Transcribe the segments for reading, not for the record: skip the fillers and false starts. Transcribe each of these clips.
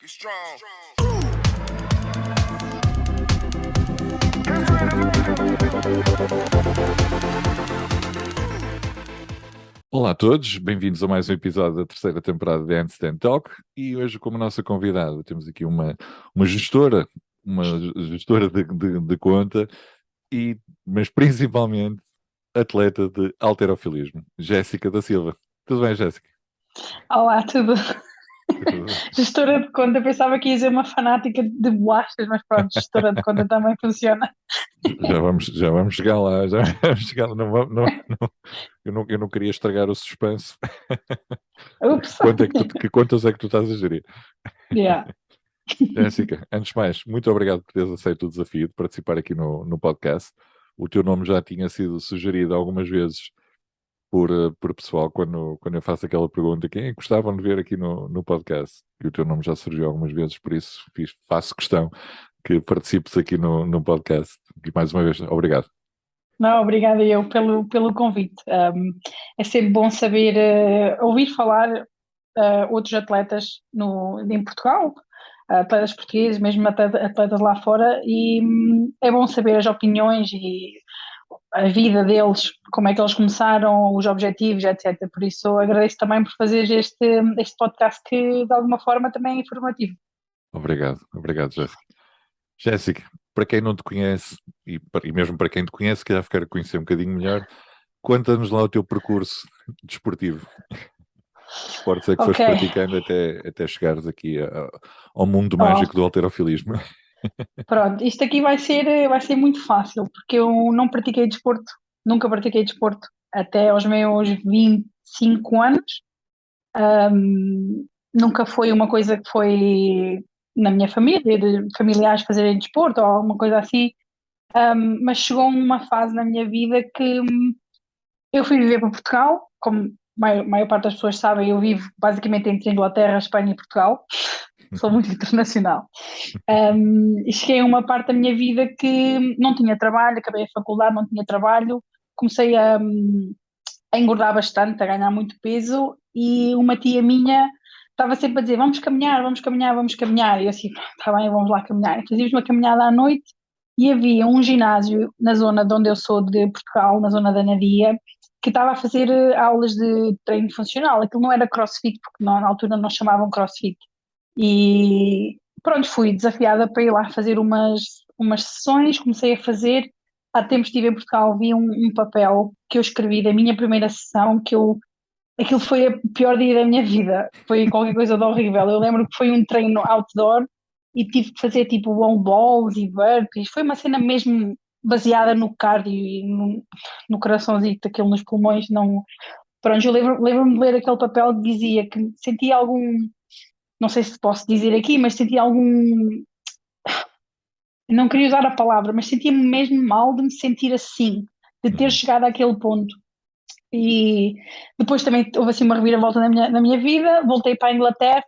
strong. Olá a todos, bem-vindos a mais um episódio da terceira temporada de Handstand Talk e hoje como nossa convidada temos aqui uma gestora, de conta, mas principalmente atleta de halterofilismo, Jéssica da Silva. Tudo bem, Jéssica? Olá, tudo. Gestora de conta, pensava que ia ser uma fanática de bolachas, mas pronto, gestora de conta também funciona. Já vamos chegar lá, já vamos chegar lá. Eu não queria estragar o suspense. Ups. Que contas é que tu estás a gerir? Yeah. Jéssica, antes de mais, muito obrigado por teres aceito o desafio de participar aqui no podcast. O teu nome já tinha sido sugerido algumas vezes por pessoal quando eu faço aquela pergunta: quem é que gostavam de ver aqui no podcast? E o teu nome já surgiu algumas vezes, por isso faço questão que participes aqui no podcast. E mais uma vez, obrigado. Não, obrigada eu pelo convite. É sempre bom saber, ouvir falar outros atletas em Portugal, atletas portugueses, mesmo atletas lá fora, e é bom saber as opiniões e a vida deles, como é que eles começaram, os objetivos, etc. Por isso agradeço também por fazer este podcast que de alguma forma também é informativo. Obrigado, Jéssica. Jéssica, para quem não te conhece, e mesmo para quem te conhece, que já ficar a conhecer um bocadinho melhor, conta-nos lá o teu percurso desportivo. Que esportes é que foste praticando até chegares aqui ao mundo mágico do halterofilismo? Pronto, isto aqui vai ser muito fácil, porque eu não pratiquei desporto, nunca pratiquei desporto até aos meus 25 anos. Nunca foi uma coisa que foi na minha família, de familiares fazerem desporto ou alguma coisa assim. Mas chegou uma fase na minha vida que eu fui viver para Portugal, como a maior parte das pessoas sabem, eu vivo basicamente entre Inglaterra, Espanha e Portugal. Sou muito internacional. E cheguei a uma parte da minha vida que não tinha trabalho, acabei a faculdade, não tinha trabalho, comecei a engordar bastante, a ganhar muito peso, e uma tia minha estava sempre a dizer: vamos caminhar, vamos caminhar, vamos caminhar. E eu assim: está bem, vamos lá caminhar. E fazíamos uma caminhada à noite e havia um ginásio na zona de onde eu sou de Portugal, na zona da Nadia, que estava a fazer aulas de treino funcional. Aquilo não era crossfit, porque na altura não chamavam crossfit. E pronto, fui desafiada para ir lá fazer umas sessões, comecei a fazer. Há tempos estive em Portugal, vi um papel que eu escrevi da minha primeira sessão, aquilo foi o pior dia da minha vida, foi qualquer coisa de horrível. Eu lembro que foi um treino outdoor e tive que fazer tipo wall balls e burpees, foi uma cena mesmo baseada no cardio e no coraçãozinho, aquilo nos pulmões, não... Pronto, eu lembro-me de ler aquele papel que dizia que sentia algum, não sei se posso dizer aqui, mas sentia algum, não queria usar a palavra, mas sentia-me mesmo mal de me sentir assim, de ter chegado àquele ponto. E depois também houve assim uma reviravolta na minha vida, voltei para a Inglaterra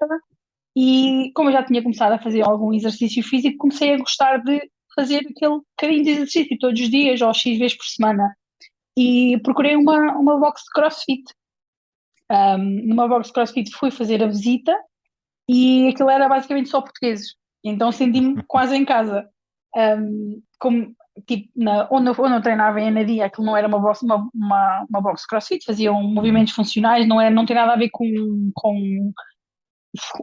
e como eu já tinha começado a fazer algum exercício físico, comecei a gostar de fazer aquele bocadinho de exercício todos os dias ou X vezes por semana. E procurei uma box de CrossFit. Numa box de CrossFit fui fazer a visita e aquilo era basicamente só portugueses. Então senti-me quase em casa. Como, tipo, onde eu treinava em Anadia, aquilo não era uma box CrossFit, faziam movimentos funcionais, não tem nada a ver com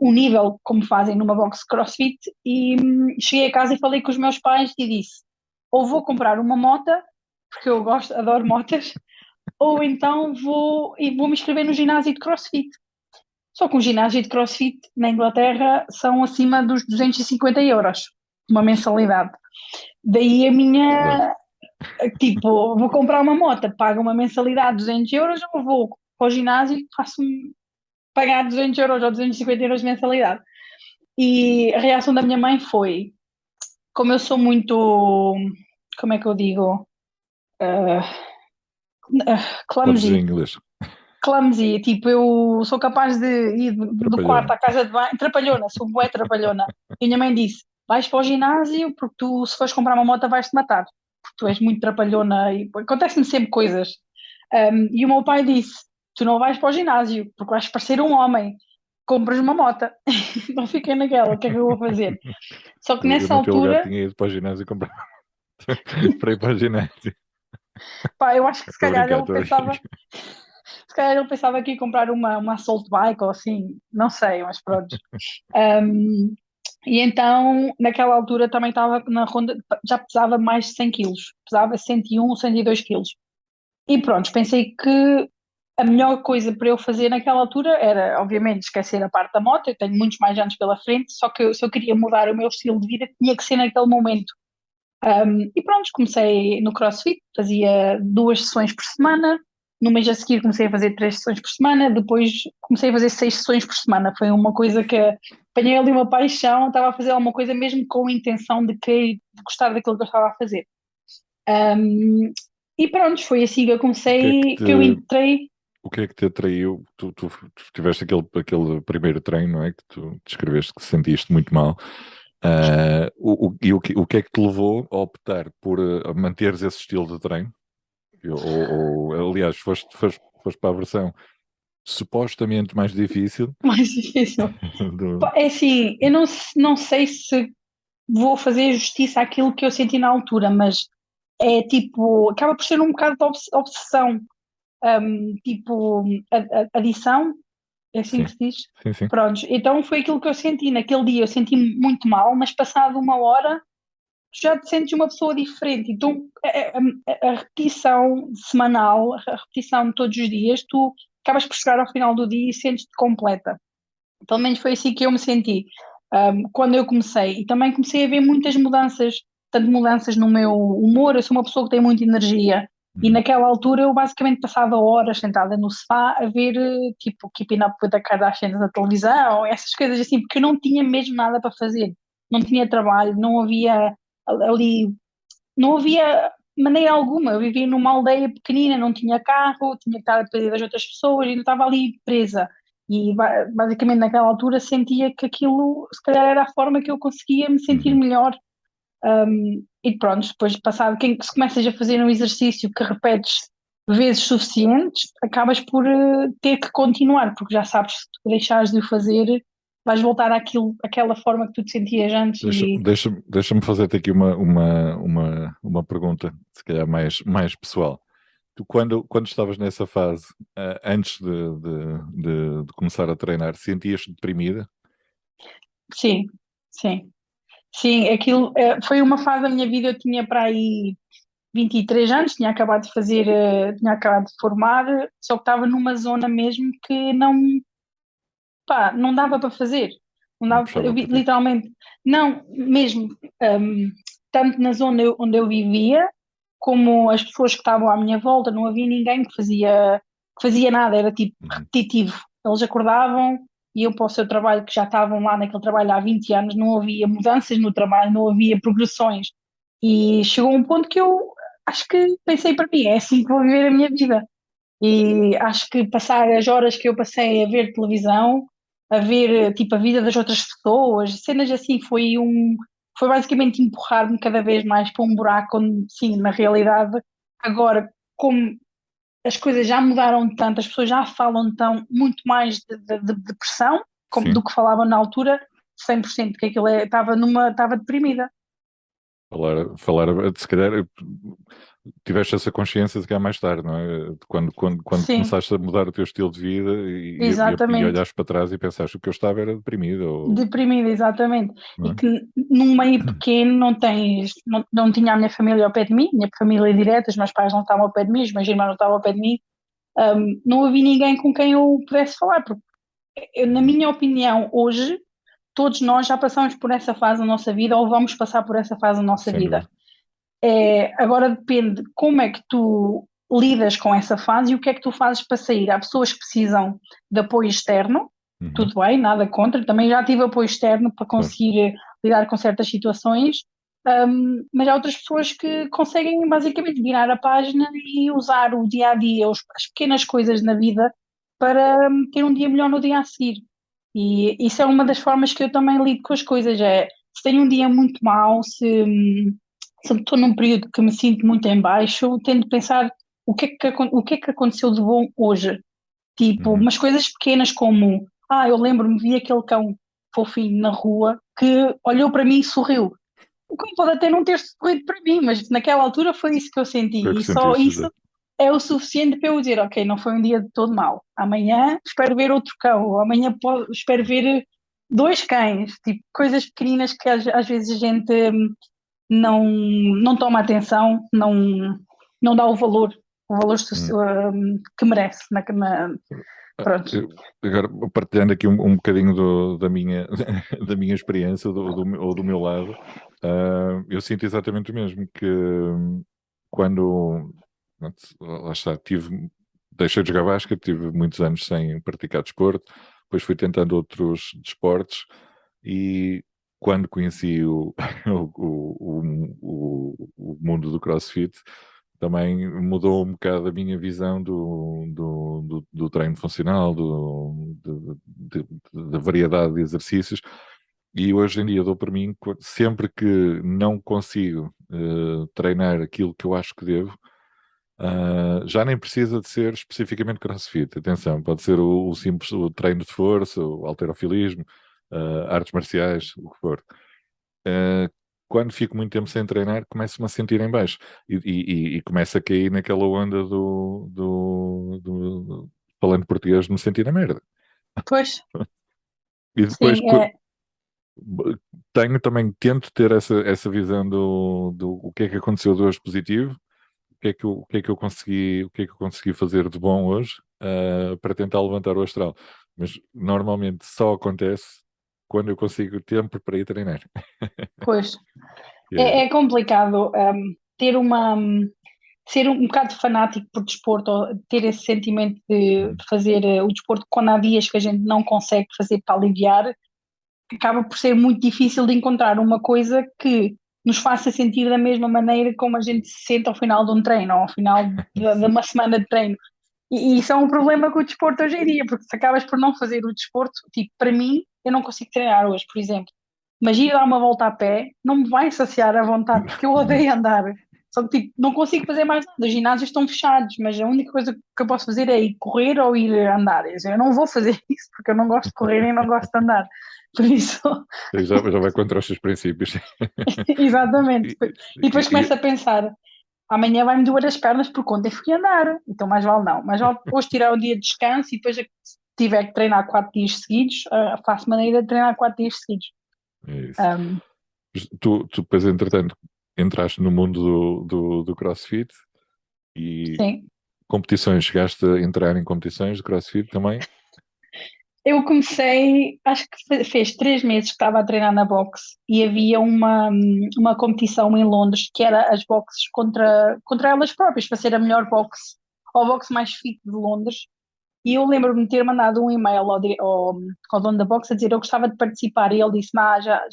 o nível como fazem numa box CrossFit. E cheguei a casa e falei com os meus pais e disse: ou vou comprar uma moto, porque eu adoro motas, ou então vou me inscrever no ginásio de CrossFit. Só que um ginásio de CrossFit na Inglaterra são acima dos 250 euros, uma mensalidade. Daí a minha, tipo, vou comprar uma moto, pago uma mensalidade de 200 euros, ou vou para o ginásio e faço-me pagar 200 euros ou 250 euros de mensalidade. E a reação da minha mãe foi, como eu sou muito, como é que eu digo, Podes dizer em clumsy, inglês. clumsy, tipo, eu sou capaz de ir do quarto à casa de banho, trapalhona, sou bué trapalhona. E a minha mãe disse: vais para o ginásio porque tu, se fores comprar uma moto, vais-te matar, porque tu és muito trapalhona e acontecem-me sempre coisas. E o meu pai disse: tu não vais para o ginásio porque vais parecer um homem. compras uma moto. Não fiquei naquela, o que é que eu vou fazer? Só que Eu nessa no teu lugar altura, tinha ido para o ginásio e comprar para ir para o ginásio. pá, eu acho que se Estou a calhar brincar, ele estou a pensava, brincar. se calhar ele pensava que ia comprar uma assault bike ou assim, não sei, mas pronto. Um, e então, naquela altura também estava na ronda, já pesava mais de 100 quilos, pesava 101, 102 quilos. E pronto, pensei que a melhor coisa para eu fazer naquela altura era, obviamente, esquecer a parte da moto. Eu tenho muitos mais anos pela frente, só que se eu queria mudar o meu estilo de vida, tinha que ser naquele momento. E pronto, comecei no CrossFit, fazia 2 sessões por semana. No mês a seguir comecei a fazer 3 sessões por semana, depois comecei a fazer 6 sessões por semana. Foi uma coisa que apanhei ali uma paixão, estava a fazer alguma coisa mesmo com a intenção de gostar daquilo que eu estava a fazer. Um, e pronto, foi assim que eu O que é que comecei, te, que eu entrei. o que é que te atraiu? Tu tiveste aquele primeiro treino, não é? Que tu descreveste que sentiste muito mal. O que é que te levou a optar por manteres esse estilo de treino? Aliás, foste para a versão supostamente mais difícil Mais difícil. do. Pá, é assim, eu não sei se vou fazer justiça àquilo que eu senti na altura, mas é tipo, acaba por ser um bocado de obsessão, tipo, adição, é assim que Sim, se diz? sim, sim. Prontos, então foi aquilo que eu senti naquele dia, eu senti-me muito mal, mas passado uma hora já te sentes uma pessoa diferente, então a repetição semanal, a repetição de todos os dias, tu acabas por chegar ao final do dia e sentes-te completa. Pelo menos foi assim que eu me senti, quando eu comecei. E também comecei a ver muitas mudanças, tanto mudanças no meu humor. Eu sou uma pessoa que tem muita energia. E Uhum. naquela altura eu basicamente passava horas sentada no sofá a ver, tipo, Keeping Up with the Kardashians na televisão, essas coisas assim, porque eu não tinha mesmo nada para fazer. Não tinha trabalho, não havia ali, não havia maneira alguma. Eu vivia numa aldeia pequenina, não tinha carro, tinha que estar a depender das outras pessoas e ainda estava ali presa. E basicamente naquela altura sentia que aquilo se calhar era a forma que eu conseguia me sentir Uhum. melhor. E pronto, depois de passado, se começas a fazer um exercício que repetes vezes suficientes, acabas por ter que continuar, porque já sabes que se tu deixares de o fazer, vais voltar àquela forma que tu te sentias antes e Deixa-me fazer-te aqui uma pergunta, se calhar mais pessoal. Tu, quando estavas nessa fase, antes de começar a treinar, sentias-te deprimida? sim, sim. Sim, aquilo foi uma fase da minha vida, eu tinha para aí 23 anos, tinha acabado de fazer, tinha acabado de formar, só que estava numa zona mesmo que não, pá, não dava para fazer. Não Não dava, puxava por ti. literalmente, não, mesmo, hum, tanto na zona onde eu vivia, como as pessoas que estavam à minha volta, não havia ninguém que fazia nada, era tipo Uhum. repetitivo. Eles acordavam, iam para o seu trabalho, que já estavam lá naquele trabalho há 20 anos, não havia mudanças no trabalho, não havia progressões. E chegou um ponto que eu acho que pensei para mim, é assim que vou viver a minha vida. E acho que passar as horas que eu passei a ver televisão, a ver tipo a vida das outras pessoas, cenas assim, foi basicamente empurrar-me cada vez mais para um buraco onde, sim, na realidade, agora, como as coisas já mudaram tanto, as pessoas já falam tão muito mais de depressão do Sim. que falavam na altura, 100% que aquilo estava deprimida. Se calhar tiveste essa consciência de cá mais tarde, não é? Quando Sim, começaste a mudar o teu estilo de vida e exatamente. olhaste para trás e pensaste que eu estava era deprimido, Deprimida, exatamente. não E é? que num meio pequeno não tinha a minha família ao pé de mim, minha família direta, os meus pais não estavam ao pé de mim, os meus irmãos não estavam ao pé de mim, não havia ninguém com quem eu pudesse falar, porque na Uhum. minha opinião, hoje, todos nós já passamos por essa fase da nossa vida ou vamos passar por essa fase da nossa Sem vida. dúvida. Agora depende como é que tu lidas com essa fase e o que é que tu fazes para sair. Há pessoas que precisam de apoio externo, Uhum. tudo bem, nada contra. Também já tive apoio externo para Claro. conseguir lidar com certas situações, mas há outras pessoas que conseguem basicamente virar a página e usar o dia a dia, as pequenas coisas na vida para ter um dia melhor no dia a seguir. E isso é uma das formas que eu também lido com as coisas. Se tenho um dia muito mau, se estou num período que me sinto muito em baixo, tento pensar o que é que aconteceu de bom hoje. Tipo, Uhum. umas coisas pequenas como, eu lembro-me, vi aquele cão fofinho na rua que olhou para mim e sorriu. O cão pode até não ter sorrido para mim, mas naquela altura foi isso que eu Foi o senti. que E só sentiste, isso exato. é o suficiente para eu dizer, ok, não foi um dia de todo mau. Amanhã espero ver outro cão, ou amanhã espero ver dois cães, tipo, coisas pequeninas que às vezes a gente não toma atenção, não dá o valor Hum. que merece. Pronto. Agora, partilhando aqui um bocadinho da minha, da minha experiência ou do meu lado, eu sinto exatamente o mesmo, que quando, pronto, lá está, deixei de jogar basquete, tive muitos anos sem praticar desporto, depois fui tentando outros desportos e quando conheci o mundo do CrossFit, também mudou um bocado a minha visão do treino funcional, da variedade de exercícios. E hoje em dia dou por mim, sempre que não consigo treinar aquilo que eu acho que devo, já nem precisa de ser especificamente CrossFit. Atenção, pode ser o simples o treino de força, o halterofilismo, artes marciais, o que for. Uh, Quando fico muito tempo sem treinar, começo-me a sentir em baixo e começo a cair naquela onda falando português, me sentir na merda. Pois, E depois sim, é, tenho também, tento ter essa visão do o que é que aconteceu de hoje positivo, o que é que eu consegui fazer de bom hoje, para tentar levantar o astral. Mas normalmente só acontece quando eu consigo tempo para ir treinar. pois. É, É complicado ter ser um bocado fanático por desporto, ou ter esse sentimento de fazer o desporto quando há dias que a gente não consegue fazer para aliviar, acaba por ser muito difícil de encontrar uma coisa que nos faça sentir da mesma maneira como a gente se sente ao final de um treino, ou ao final de sim. uma semana de treino. E isso é um problema com o desporto hoje em dia, porque se acabas por não fazer o desporto, tipo, para mim, eu não consigo treinar hoje, por exemplo. Mas ir dar uma volta a pé não me vai saciar a vontade, porque eu Não. odeio andar. Só que tipo, não consigo fazer mais nada. Os ginásios estão fechados, mas a única coisa que eu posso fazer é ir correr ou ir andar. Eu não vou fazer isso porque eu não gosto de correr e não gosto de andar. Por isso, Já vai contra os seus princípios. exatamente. E, E depois e- começo a pensar: amanhã vai-me doer as pernas porque ontem fui andar. Então mais vale não. Mais vale hoje tirar um dia de descanso e depois, se tiver que treinar 4 dias seguidos, faço maneira de treinar 4 dias seguidos. é isso. Um, Tu depois, entretanto, entraste no mundo do CrossFit e sim. competições, chegaste a entrar em competições de CrossFit também? Eu comecei, acho que fez 3 meses que estava a treinar na boxe e havia uma competição em Londres que era as boxes contra elas próprias, para ser a melhor boxe, ou a boxe mais fit de Londres. E eu lembro-me de ter mandado um e-mail ao dono da boxe a dizer eu gostava de participar e ele disse,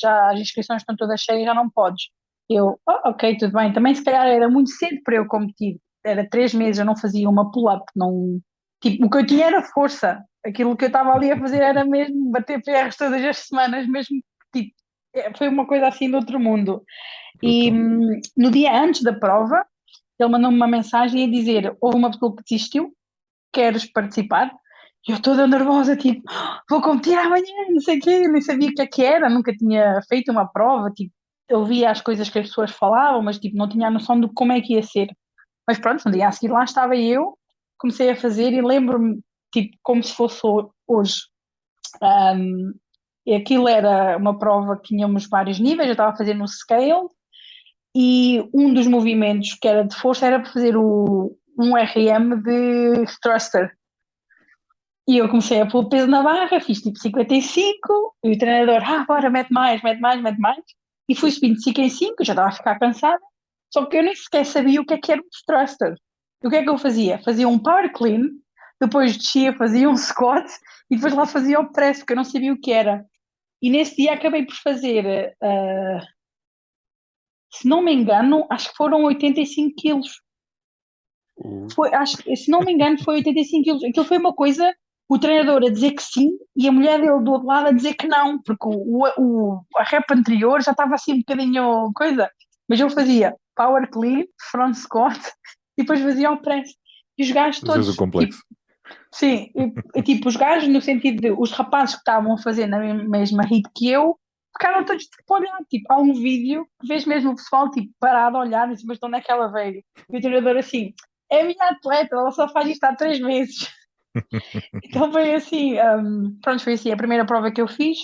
já as inscrições estão todas cheias, já não podes. Eu, ok, tudo bem. Também se calhar era muito cedo para eu competir. Era 3 meses, eu não fazia uma pull-up, não... Tipo, o que eu tinha era força. Aquilo que eu estava ali a fazer era mesmo bater PRs todas as semanas, mesmo, tipo, foi uma coisa assim do outro mundo. E Brutal. no dia antes da prova, ele mandou-me uma mensagem a dizer, houve uma pessoa que desistiu, queres participar? E eu toda nervosa, tipo, vou competir amanhã, não sei o quê, nem sabia o que era, nunca tinha feito uma prova, tipo, eu via as coisas que as pessoas falavam, mas tipo, não tinha a noção de como é que ia ser. Mas pronto, no dia a seguir lá estava eu, comecei a fazer e lembro-me, tipo, como se fosse hoje. E aquilo era uma prova que tínhamos vários níveis, eu estava a fazer no scale e um dos movimentos que era de força era para fazer um RM de thruster. E eu comecei a pôr peso na barra, fiz tipo 55, e o treinador, bora, mete mais, mete mais, mete mais. E fui subindo de 5 em 5, já estava a ficar cansada, só que eu nem sequer sabia o que era um thruster. E o que é que eu fazia? Fazia um power clean, depois descia, fazia um squat, e depois lá fazia o press, porque eu não sabia o que era. E nesse dia acabei por fazer, se não me engano, acho que foram 85 quilos. O- Acho que, se não me engano, foi 85 quilos. Aquilo foi uma coisa, o treinador a dizer que sim e a mulher dele do outro lado a dizer que não, porque a rep anterior já estava assim um bocadinho coisa. Mas eu fazia power clean, front squat e depois fazia o press. E os gajos Às vezes o todos, tipo, complexo. Sim, e tipo, os gajos, no sentido de os rapazes que estavam a fazer na mesma hit que eu, ficaram todos tipo, a olhar. Tipo, há um vídeo que vês mesmo o pessoal tipo, parado a olhar, mas estão naquela velha. E o treinador assim, é a minha atleta, ela só faz isto há 3 meses. Então foi assim, pronto, foi assim a primeira prova que eu fiz.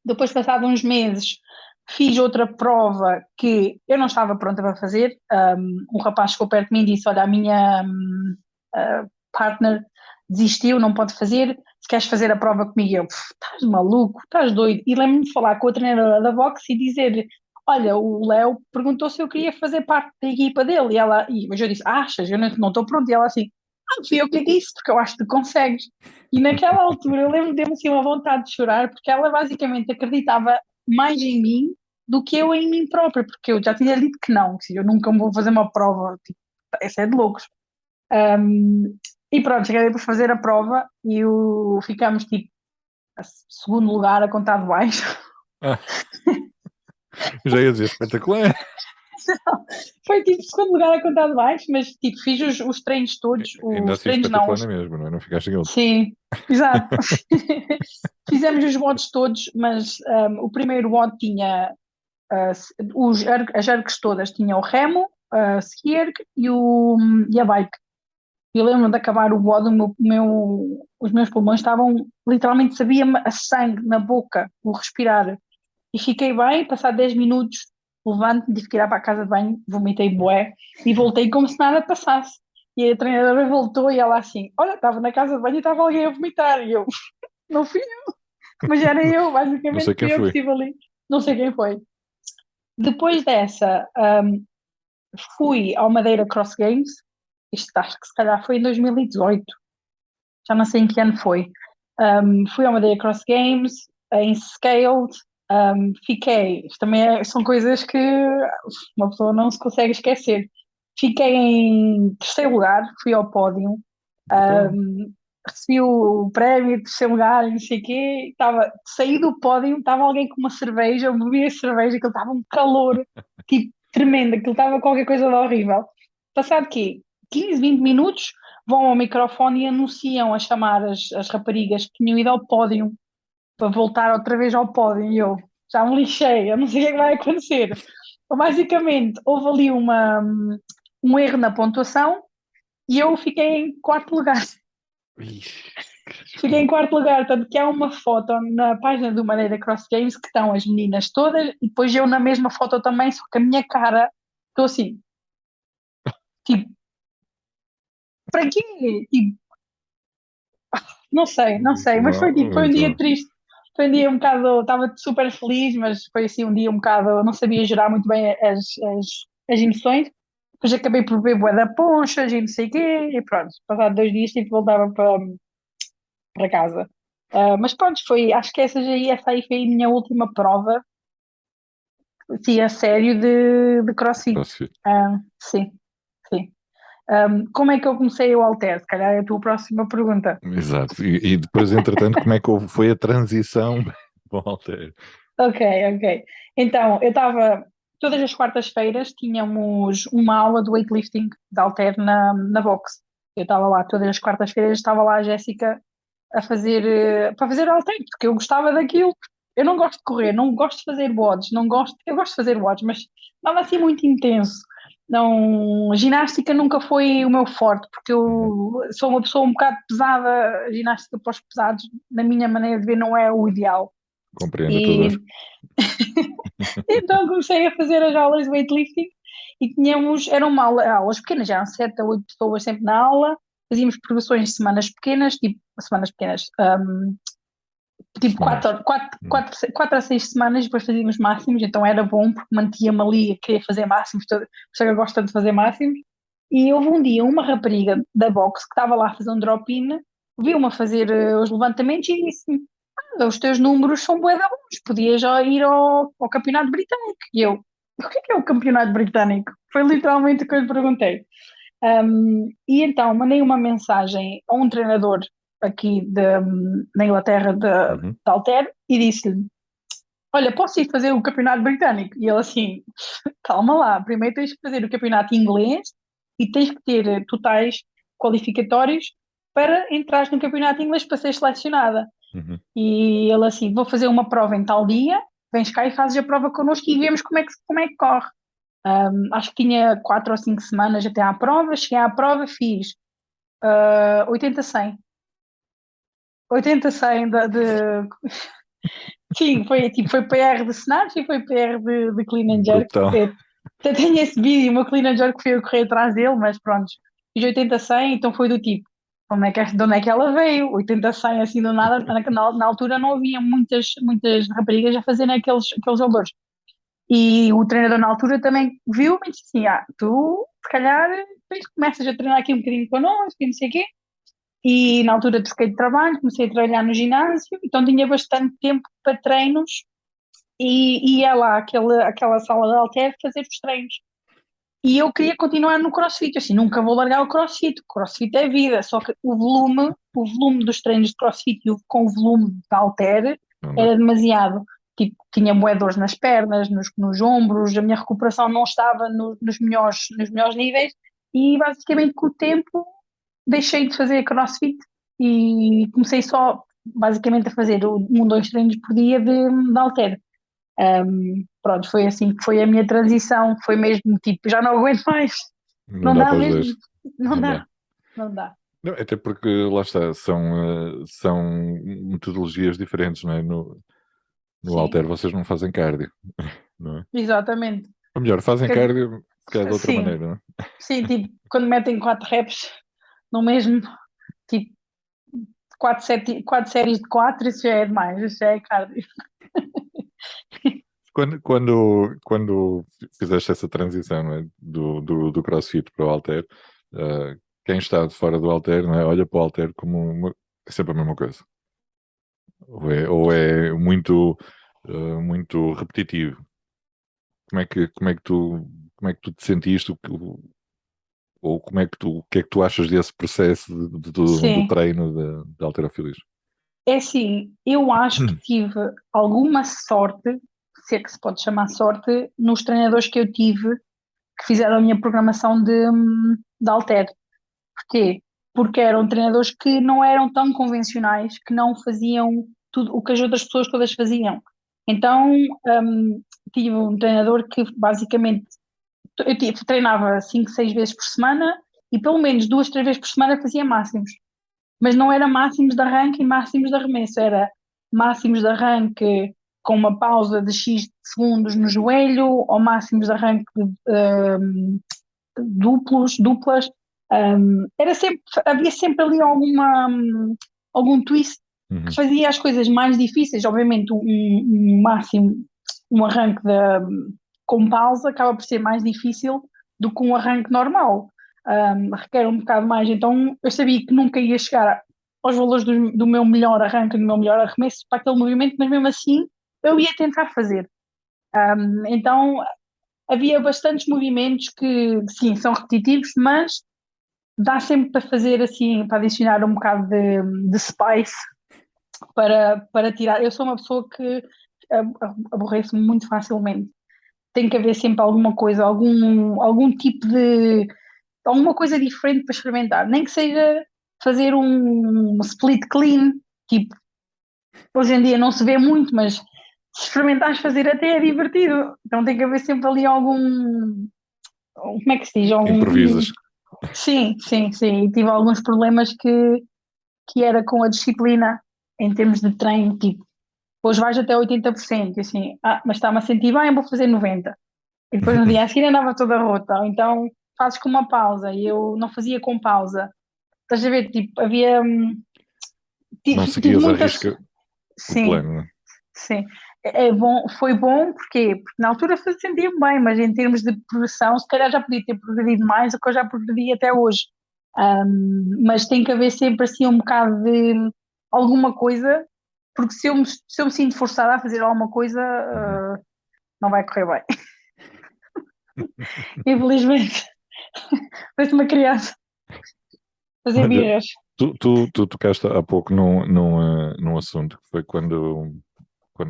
Depois, passado uns meses, fiz outra prova que eu não estava pronta para fazer. Um rapaz chegou perto de mim e disse: Olha, a minha partner desistiu, não pode fazer. Se queres fazer a prova comigo, eu, estás maluco, estás doido. E lembro-me de falar com a treinadora da boxe e dizer: Olha, o Léo perguntou se eu queria fazer parte da equipa dele. Mas eu disse: Achas? Eu não estou pronto. E ela assim: fui eu que lhe disse, porque eu acho que tu consegues. E naquela altura eu lembro de assim uma vontade de chorar, porque ela basicamente acreditava mais em mim do que eu em mim própria, porque eu já tinha dito que não, que eu nunca me vou fazer uma prova, tipo, essa é de loucos. Um, e pronto, cheguei para fazer a prova e ficamos tipo a segundo lugar a contar de baixo. Ah, já ia dizer espetacular. Foi tipo segundo lugar a contar de baixo, mas tipo fiz os treinos todos, Ainda os assim treinos não, espetacular não é mesmo, não é? Não ficaste em último. sim, exato. Fizemos os WODs todos, mas o primeiro WOD tinha as ergs todas, tinha o remo, a ski erg e a bike. Eu lembro de acabar o WOD, os meus pulmões estavam, literalmente sabia-me a sangue na boca, o respirar. E fiquei bem, passado 10 minutos, levanto-me, tive que ir para a casa de banho, vomitei bué e voltei como se nada passasse. E a treinadora voltou e ela assim, olha, estava na casa de banho e estava alguém a vomitar. E eu, não fui eu, mas era eu, Não sei basicamente quem fui eu que foi. estive ali. Não sei quem foi. Depois dessa, fui ao Madeira Cross Games, isto acho que se calhar foi em 2018, já não sei em que ano foi. Fui ao Madeira Cross Games, em Scaled, fiquei, isto também são coisas que uma pessoa não se consegue esquecer. Fiquei em terceiro lugar, fui ao pódio, Então, recebi o prémio de terceiro lugar, e não sei o quê, saí do pódio, estava alguém com uma cerveja, eu bebi a cerveja, aquilo estava um calor, tipo, tremendo, aquilo estava qualquer coisa de horrível. Passado quê? 15, 20 minutos, vão ao microfone e anunciam a chamar as raparigas que tinham ido ao pódio para voltar outra vez ao pódio. E eu já me lixei, eu não sei o que é que vai acontecer. Então, basicamente, houve ali um erro na pontuação e eu fiquei em quarto lugar. ixi, Fiquei em quarto lugar, tanto que há uma foto na página do Madeira Cross Games que estão as meninas todas e depois eu na mesma foto também, só que a minha cara, estou assim, tipo, para quê? Tipo, não sei, muito mas foi mal, tipo, foi um muito dia mal. triste, foi um dia um bocado, estava super feliz, mas foi assim um dia um bocado, não sabia gerar muito bem as emoções. Depois acabei por beber bué da ponchas e não sei o quê, e pronto, passado 2 dias tipo, voltava para casa. Mas pronto, acho que essa aí foi a minha última prova, sim, a sério de CrossFit. CrossFit. Sim, sim. Como é que eu comecei o halter? Se calhar é a tua próxima pergunta. Exato. E depois, entretanto, como é que foi a transição para o halter? Ok, ok. Então, eu estava, todas as quartas-feiras tínhamos uma aula de weightlifting de halter na box. Eu estava lá, todas as quartas-feiras estava lá a Jéssica a fazer, para fazer halter, porque eu gostava daquilo. Eu não gosto de correr, não gosto de fazer WODs, não gosto, eu gosto de fazer WODs, mas estava assim muito intenso. Não, ginástica nunca foi o meu forte, porque Uhum. eu sou uma pessoa um bocado pesada, ginástica para os pesados, na minha maneira de ver, não é o ideal. Compreendo a tua dor. E então comecei a fazer as aulas de weightlifting e eram aulas pequenas, já eram 7 a 8 pessoas sempre na aula, fazíamos progressões de semanas pequenas, tipo Semanas. Uhum. 4 a 6 semanas, depois fazíamos máximos, então era bom porque mantia-me ali a querer fazer máximos, por isso é que eu gosto tanto de fazer máximos. E houve um dia uma rapariga da box que estava lá a fazer um drop-in, viu-me a fazer os levantamentos e disse-me: os teus números são bué da bons, podias já ir ao campeonato britânico. E eu, o que é o campeonato britânico? Foi literalmente o que eu lhe perguntei. E então mandei uma mensagem a um treinador aqui na Inglaterra de Uhum. Alter e disse-lhe: Olha, posso ir fazer o campeonato britânico? E ele assim: Calma lá, primeiro tens que fazer o campeonato inglês e tens que ter totais qualificatórios para entrar no campeonato inglês para ser selecionada. Uhum. E ele assim, vou fazer uma prova em tal dia, vens cá e fazes a prova connosco e vemos como é que corre. Acho que tinha 4 ou 5 semanas até à prova, cheguei à prova, fiz 80-100. 80-100 Sim, foi tipo, foi PR de snatch e foi PR de clean and jerk. Brutal. Até tenho esse vídeo, o meu clean and jerk foi eu correr atrás dele, mas pronto, fiz 80-100, então foi do tipo, de onde é que ela veio? 80-100 assim do nada, na altura não havia muitas raparigas a fazerem aqueles valores. E o treinador na altura também viu-me e disse assim, tu se calhar começas a treinar aqui um bocadinho connosco e não sei o quê. E na altura troquei de trabalho, comecei a trabalhar no ginásio, então tinha bastante tempo para treinos e ia lá àquela sala de halter fazer os treinos. E eu queria continuar no CrossFit, assim, nunca vou largar o CrossFit é vida, só que o volume dos treinos de CrossFit com o volume de halter Não dá. era demasiado. Tipo, tinha bué dores nas pernas, nos ombros, a minha recuperação não estava nos melhores níveis e basicamente com o tempo deixei de fazer CrossFit e comecei só basicamente a fazer 1, 2 treinos por dia de halter. Pronto, foi assim que foi a minha transição, foi mesmo tipo, já não aguento mais, Não não dá dá para os mesmo, dois. não Não dá. dá, não dá. Não, até porque, lá está, são metodologias diferentes, não é? No Sim, halter vocês não fazem cardio, não é? exatamente. Ou melhor, fazem Quer dizer, cardio, se calhar de outra sim, maneira, não é? sim, tipo, quando metem 4 reps no mesmo, tipo, 4 séries de 4 isso já é demais, isso já é cardio. Quando fizeste essa transição, não é? Do CrossFit para o halter, quem está de fora do halter, não é? Olha para o halter como é sempre a mesma coisa. Ou é muito repetitivo. Como é que tu te sentiste? Ou o que é que tu achas desse processo do Sim, treino de halterofilismo? é assim, eu acho que tive alguma sorte, se é que se pode chamar sorte, nos treinadores que eu tive que fizeram a minha programação de halter. Porquê? Porque eram treinadores que não eram tão convencionais, que não faziam tudo o que as outras pessoas todas faziam. Então, hum, tive um treinador que basicamente treinava 5, 6 vezes por semana e pelo menos 2, 3 vezes por semana fazia máximos. Mas não era máximos de arranque e máximos de arremesso, era máximos de arranque com uma pausa de X segundos no joelho, ou máximos de arranque duplas. Havia sempre ali algum twist que Uhum. fazia as coisas mais difíceis. Obviamente, um máximo, um arranque com pausa acaba por ser mais difícil do que um arranque normal. Requer um bocado mais. Então, eu sabia que nunca ia chegar aos valores do meu melhor arranque, do meu melhor arremesso para aquele movimento, mas mesmo assim eu ia tentar fazer. Então, havia bastantes movimentos que, sim, são repetitivos, mas dá sempre para fazer assim, para adicionar um bocado de spice para tirar. Eu sou uma pessoa que aborreço-me muito facilmente. Tem que haver sempre alguma coisa, algum tipo de. Alguma coisa diferente para experimentar. Nem que seja fazer um split clean, tipo, hoje em dia não se vê muito, mas se experimentares fazer até é divertido. Então tem que haver sempre ali algum. Como é que se diz? Improvisas. Sim, sim, sim. E tive alguns problemas que era com a disciplina em termos de treino, tipo, hoje vais até 80%, e assim, mas está-me a sentir bem, vou fazer 90%. E depois no dia a seguir andava toda rota, ou então fazes com uma pausa, e eu não fazia com pausa. Estás a ver, tipo, havia, Não tive seguias a muitas, risca o sim, plano, não é? sim. É bom, foi bom porque na altura sentia-me bem, mas em termos de progressão, se calhar já podia ter progredido mais do que eu já progredi até hoje. Mas tem que haver sempre assim um bocado de alguma coisa, porque se eu me sinto forçada a fazer alguma coisa, Uhum. não vai correr bem. Infelizmente, parece uma criança fazer Olha, birras. tu tocaste há pouco num assunto que foi quando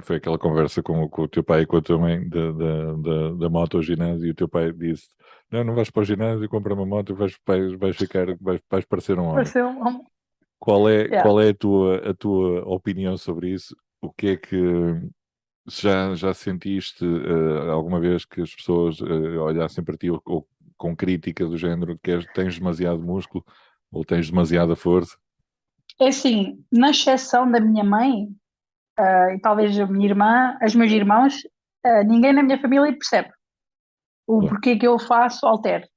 foi aquela conversa com o teu pai e com a tua mãe da moto ao ginásio, e o teu pai disse: Não, não vais para o ginásio, compra uma moto, vais parecer um homem. Pareceu. Yeah. qual é a tua opinião sobre isso? O que é que já sentiste alguma vez que as pessoas olhassem para ti ou com crítica do género que tens demasiado músculo ou tens demasiada força? É assim, na exceção da minha mãe, e talvez a minha irmã, os meus irmãos, ninguém na minha família percebe o Claro. porquê que eu faço altero.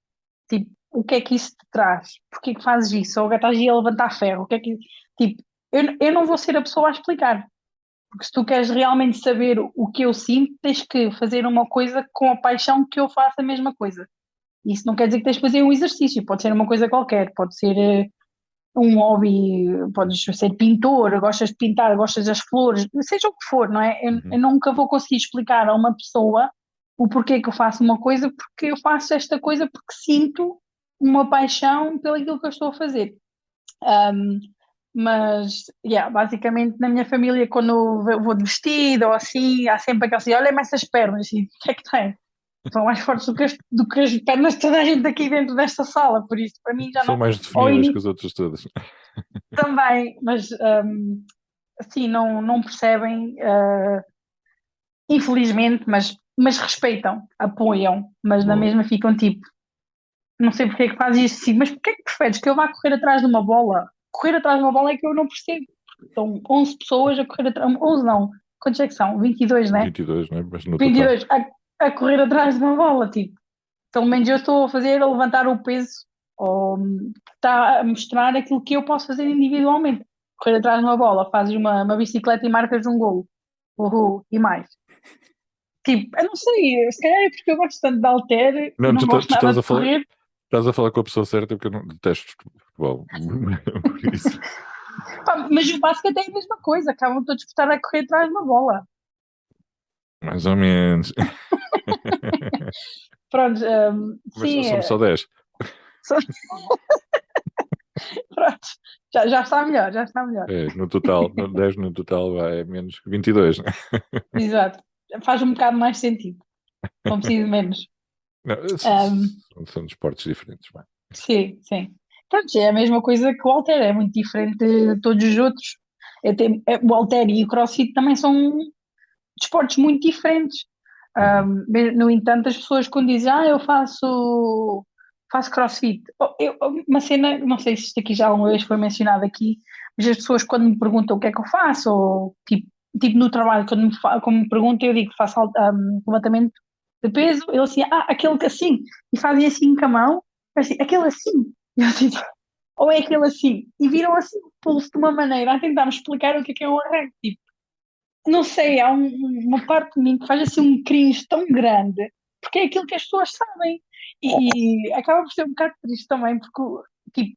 Tipo, o que é que isso te traz? Porquê que fazes isso? Ou estás aí a levantar ferro? O que é que... Tipo, eu não vou ser a pessoa a explicar. Porque se tu queres realmente saber o que eu sinto, tens que fazer uma coisa com a paixão que eu faço a mesma coisa. Isso não quer dizer que tens de fazer um exercício, pode ser uma coisa qualquer, pode ser um hobby, podes ser pintor, gostas de pintar, gostas das flores, seja o que for, não é? Eu Uhum. nunca vou conseguir explicar a uma pessoa o porquê que eu faço uma coisa, porque eu faço esta coisa porque sinto uma paixão pelo aquilo que eu estou a fazer. Um, mas, yeah, basicamente na minha família, quando eu vou de vestido ou assim, há sempre aquela assim, olha-me essas pernas, assim, o que é que tem? São mais fortes do que as pernas de toda a gente aqui dentro desta sala, por isso para mim já São não. mais Ou definidas que as outras todas. também, mas assim, não percebem, infelizmente, mas respeitam, apoiam, mas na Boa. mesma ficam tipo, não sei porque é que fazes isso assim, mas porque é que preferes que eu vá correr atrás de uma bola? Correr atrás de uma bola é que eu não percebo. Estão 11 pessoas a correr atrás, 11 não, quantos é que são? 22, né? 22, né? Mas no total. 22 a correr atrás de uma bola, tipo, pelo menos eu estou a fazer, a levantar o peso, ou está a mostrar aquilo que eu posso fazer individualmente. Correr atrás de uma bola, fazes uma bicicleta e marcas um golo. Uhul, e mais. Tipo, eu não sei, se calhar é porque eu gosto tanto de halter e Não, não gosto tu nada de correr. estás a falar com a pessoa certa porque eu não detesto futebol. Por isso. Pá, mas o basquete é a mesma coisa, acabam todos por estar a correr atrás de uma bola. Mais ou menos. Pronto, Mas sim, somos só 10. só- pronto, já está melhor, já está melhor. É, no total, 10 no total vai menos que 22, né? Exato, faz um bocado mais sentido, não preciso menos. Não, Um, são desportos diferentes, vai. sim, sim. Pronto, é a mesma coisa que o halter, é muito diferente de todos os outros. O halter e o crossfit também são desportos muito diferentes. Uhum. No entanto, as pessoas quando dizem, eu faço CrossFit, uma cena, não sei se isto aqui já alguma vez foi mencionado aqui, mas as pessoas quando me perguntam o que é que eu faço, ou tipo no trabalho, quando me perguntam, eu digo que faço levantamento de peso, ele assim, aquele que assim, e fazem assim com a mão, assim, aquele assim, e eu assim, ou é aquele assim, e viram assim o pulso de uma maneira a tentar-me explicar o que é um arranque, tipo, não sei, há uma parte de mim que faz assim um cringe tão grande, porque é aquilo que as pessoas sabem. E acaba por ser um bocado triste também, porque, tipo,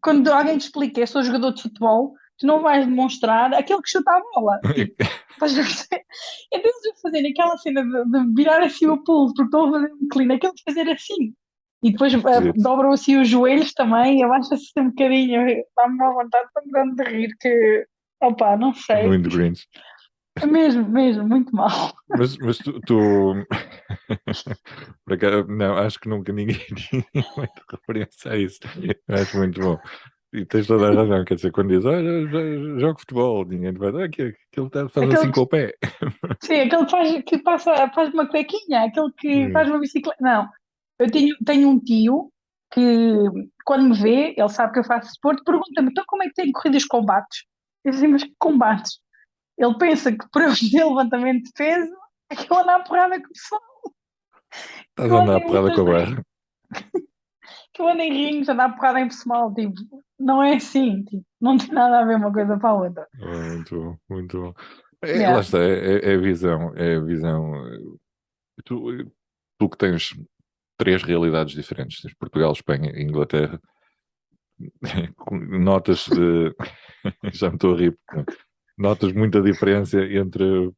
quando alguém te explica, eu sou jogador de futebol, tu não vais demonstrar aquele que chuta a bola. Tipo, estás a perceber? Então eles fazerem aquela cena de virar assim o pulo, porque estão a fazer um clean, aquele de fazer assim. E depois Esquisito. dobram assim os joelhos também, abaixa-se um bocadinho, dá-me uma vontade tão grande de rir que, opá, não sei. Muito cringe. Mesmo, mesmo, muito mal. Mas Por acaso, não, acho que nunca ninguém tinha feito referência a isso. Eu acho muito bom. E tens toda a razão, quer dizer, quando diz, olha, jogo futebol, ninguém te vai dar, aquilo faz Aquele assim que, com o pé. sim, aquele que faz uma cuequinha, aquele que faz uma bicicleta. Não, eu tenho um tio que, quando me vê, ele sabe que eu faço desporto, pergunta-me, então como é que tem corrido os combates? Eu disse, mas que combates? Ele pensa que por eu fazer levantamento de peso, é que eu ando à porrada com o pessoal, Estás que a eu ando andar a em porrada com lutas a de barra. que eu ando em rings, ando à porrada em pessoal, tipo, não é assim, tipo, não tem nada a ver uma coisa para a outra. Oh, muito bom, muito bom. Lá Yeah. está, é a visão, é a visão. Tu que tens três realidades diferentes, tens Portugal, Espanha e Inglaterra, notas, já me estou a rir, notas muita diferença entre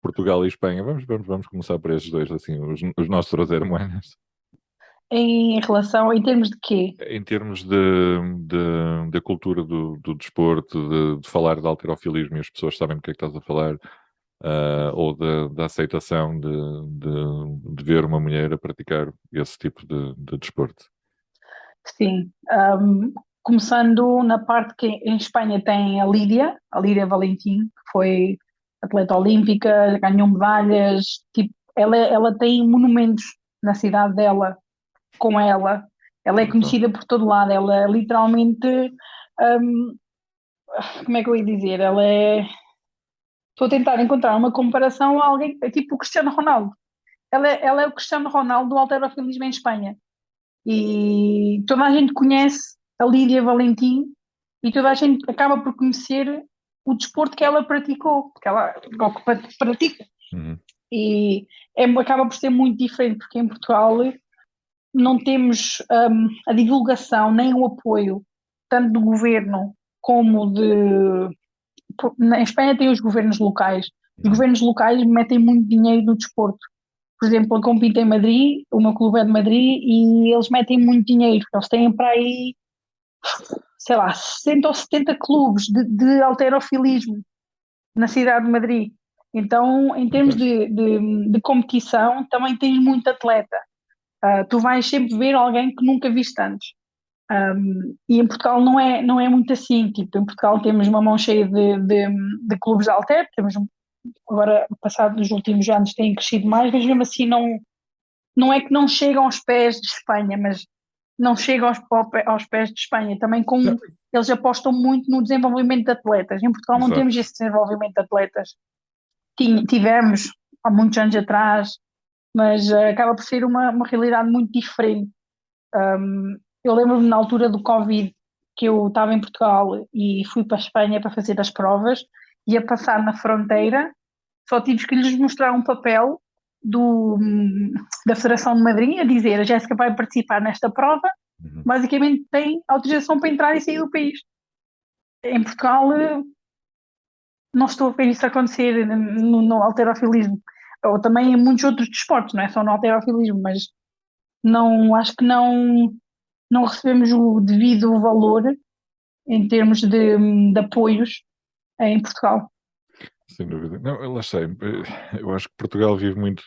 Portugal e Espanha. Vamos começar por esses dois, assim, os nossos hermanos. Em termos de quê? Em termos da cultura do desporto, de falar de halterofilismo e as pessoas sabem do que é que estás a falar, ou da aceitação de ver uma mulher a praticar esse tipo de desporto. Sim. começando na parte que em Espanha tem a Lídia Valentim, que foi atleta olímpica, ganhou medalhas, tipo, ela tem monumentos na cidade dela, com ela. Ela é Brutal. conhecida por todo lado, ela é literalmente, hum, como é que eu ia dizer? Estou a tentar encontrar uma comparação a alguém, é tipo o Cristiano Ronaldo. Ela é o Cristiano Ronaldo do halterofilismo em Espanha. E toda a gente conhece a Lídia Valentim e toda a gente acaba por conhecer o desporto que ela praticou, que ela ou que pratica. Uhum. E acaba por ser muito diferente, porque em Portugal não temos a divulgação nem o apoio, tanto do governo como de. Na Espanha tem os governos locais. Os Uhum. governos locais metem muito dinheiro no desporto. Por exemplo, eu compito em Madrid, o meu clube é de Madrid, e eles metem muito dinheiro. Eles têm para aí, sei lá, 60 ou 70 clubes de halterofilismo na cidade de Madrid. Então, em termos Fantástico. de competição, também tens muito atleta. Tu vais sempre ver alguém que nunca viste antes. E em Portugal não é muito assim. Tipo, em Portugal temos uma mão cheia de clubes de halter, temos agora, passado nos últimos anos, têm crescido mais, mas mesmo assim não é que não chegam aos pés de Espanha, mas não chegam aos pés de Espanha. Também Não, com eles apostam muito no desenvolvimento de atletas. Em Portugal não temos exato. esse desenvolvimento de atletas. Tivemos há muitos anos atrás, mas acaba por ser uma realidade muito diferente. Eu lembro-me na altura do Covid que eu estava em Portugal e fui para a Espanha para fazer as provas, ia passar na fronteira, só tive que lhes mostrar um papel do, da Federação de Madrid a dizer a Jéssica vai participar nesta prova, Uhum. basicamente tem autorização para entrar e sair do país. Em Portugal não estou a ver isso acontecer no halterofilismo, ou também em muitos outros desportos, não é só no halterofilismo, mas não, acho que não recebemos o devido valor em termos de apoios em Portugal. Sem dúvida. Não, lá sei. Eu acho que Portugal vive muito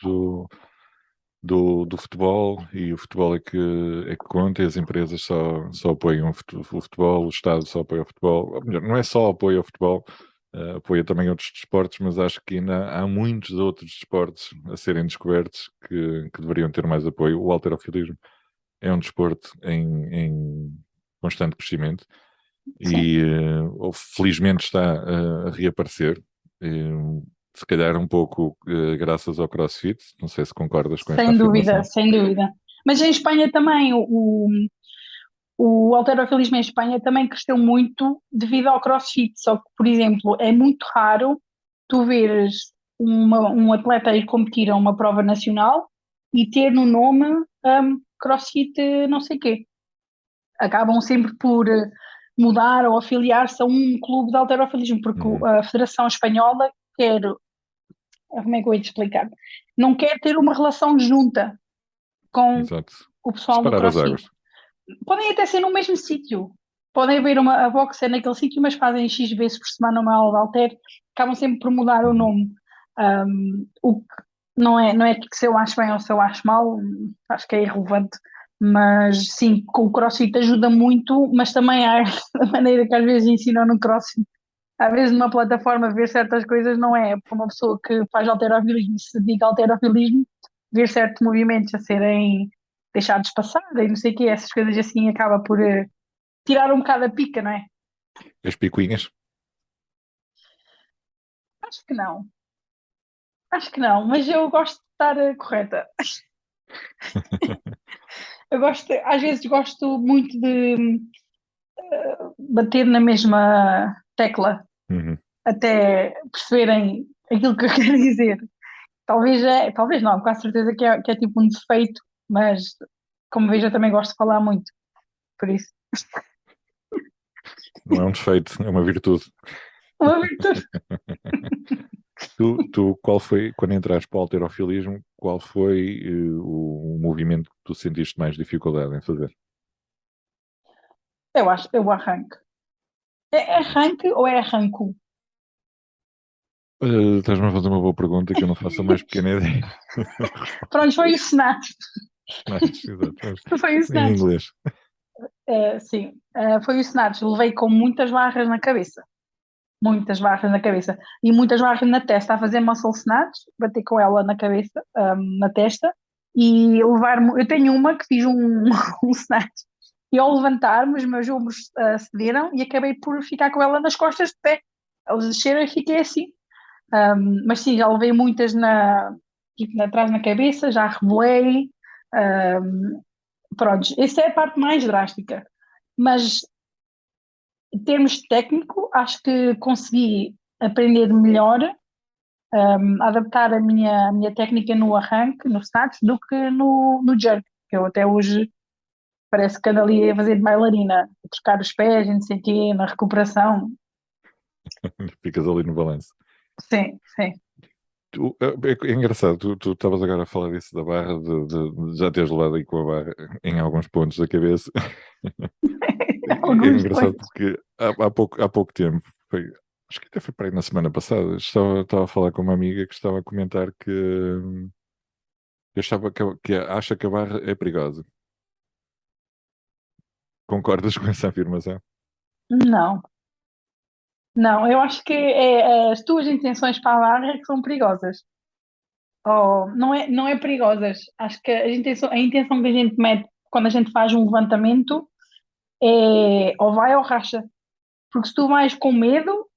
do futebol e o futebol é que conta e as empresas só apoiam o futebol, o Estado só apoia o futebol. Ou melhor, não é só apoio ao futebol, apoia também outros desportos, mas acho que ainda há muitos outros desportos a serem descobertos que deveriam ter mais apoio. O halterofilismo é um desporto em constante crescimento Sim, e felizmente está a reaparecer. Se calhar um pouco graças ao CrossFit, não sei se concordas com esta sem dúvida, afirmação. sem dúvida. Mas em Espanha também, o halterofilismo em Espanha também cresceu muito devido ao CrossFit, só que, por exemplo, é muito raro tu veres um atleta ir competir a uma prova nacional e ter no nome CrossFit não sei quê. Acabam sempre por mudar ou afiliar-se a um clube de halterofilismo, porque Uhum. a Federação Espanhola quer, como é que eu ia te explicar? Não quer ter uma relação junta com Exato. o pessoal do Separar as CrossFit. águas. Podem até ser no mesmo sítio. Podem haver a box é naquele sítio, mas fazem X vezes por semana uma aula de halter, acabam sempre por mudar o Uhum. nome. O que não é que se eu acho bem ou se eu acho mal, acho que é irrelevante. Mas sim, com o CrossFit ajuda muito, mas também há a maneira que às vezes ensinam no CrossFit. Às vezes numa plataforma ver certas coisas não é para uma pessoa que faz halterofilismo, se dedica ao halterofilismo, ver certos movimentos a serem deixados passar e não sei o quê, essas coisas assim acaba por tirar um bocado a pica, não é? As picuinhas. Acho que não, acho que não, mas eu gosto de estar correta. Eu gosto, às vezes gosto muito de bater na mesma tecla Uhum. até perceberem aquilo que eu quero dizer. Talvez não, com a certeza que é tipo um defeito, mas como vejo, eu também gosto de falar muito, por isso. Não é um defeito, é uma virtude. Uma virtude. Qual foi, quando entraste para o halterofilismo, qual foi o movimento que tu sentiste mais dificuldade em fazer? Eu acho, eu arranco. É arranque ou é arranco? Estás-me a fazer uma boa pergunta que eu não faço a mais pequena ideia. Pronto, foi o Senado. Mas, exato, mas Foi o em Senado. inglês. Sim, foi o Snatch. Levei com muitas barras na cabeça. Muitas barras na cabeça. E muitas barras na testa. A fazer muscle snatch, bater com ela na cabeça, na testa. E levar-me. Eu tenho uma que fiz um snatch. E ao levantar-me, os meus ombros cederam e acabei por ficar com ela nas costas de pé. Eles desceram e fiquei assim. Mas sim, já levei muitas tipo, atrás na cabeça, já rebolei. Pronto, essa é a parte mais drástica. Mas em termos técnico, acho que consegui aprender melhor, adaptar a minha técnica no arranque, no snatch, do que no jerk, que eu até hoje parece que ando ali a fazer de bailarina, a trocar os pés, e não sei o quê, na recuperação. Ficas ali no balanço. Sim, sim. É engraçado, tu estavas agora a falar disso da barra, de já teres levado aí com a barra em alguns pontos da cabeça. É Alguns engraçado pontos. porque há pouco tempo, acho que até foi para aí na semana passada, estava a falar com uma amiga que estava a comentar que achava que acha que a barra é perigosa. Concordas com essa afirmação? Não, não, eu acho que as tuas intenções para a barra é que são perigosas. Oh, não é perigosas. Acho que a intenção que a gente mete quando a gente faz um levantamento é ou vai ou racha. Porque se tu vais com medo,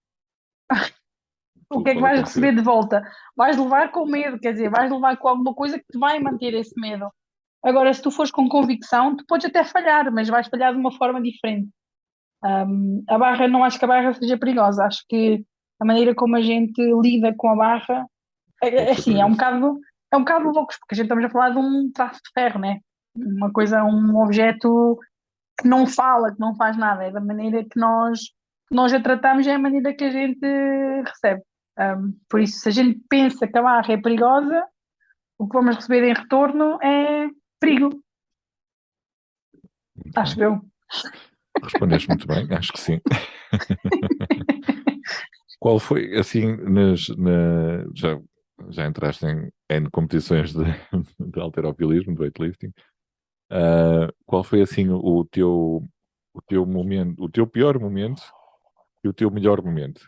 o Tudo que é que pode vais acontecer. receber de volta? Vais levar com medo, quer dizer, vais levar com alguma coisa que te vai manter esse medo. Agora, se tu fores com convicção, tu podes até falhar, mas vais falhar de uma forma diferente. A barra, não acho que a barra seja perigosa, acho que a maneira como a gente lida com a barra Pode ser assim, perigoso. é um bocado louco, porque a gente estamos a falar de um traço de ferro, né? Uma coisa, um objeto que não fala, que não faz nada, é da maneira que nós a tratamos, é a maneira que a gente recebe. Por isso, se a gente pensa que a barra é perigosa, o que vamos receber em retorno é perigo, Muito bem. acho eu. Respondeste muito bem, acho que sim. Qual foi, assim, já entraste em N competições de halterofilismo, de weightlifting. Qual foi, assim, o teu momento, o teu pior momento e o teu melhor momento?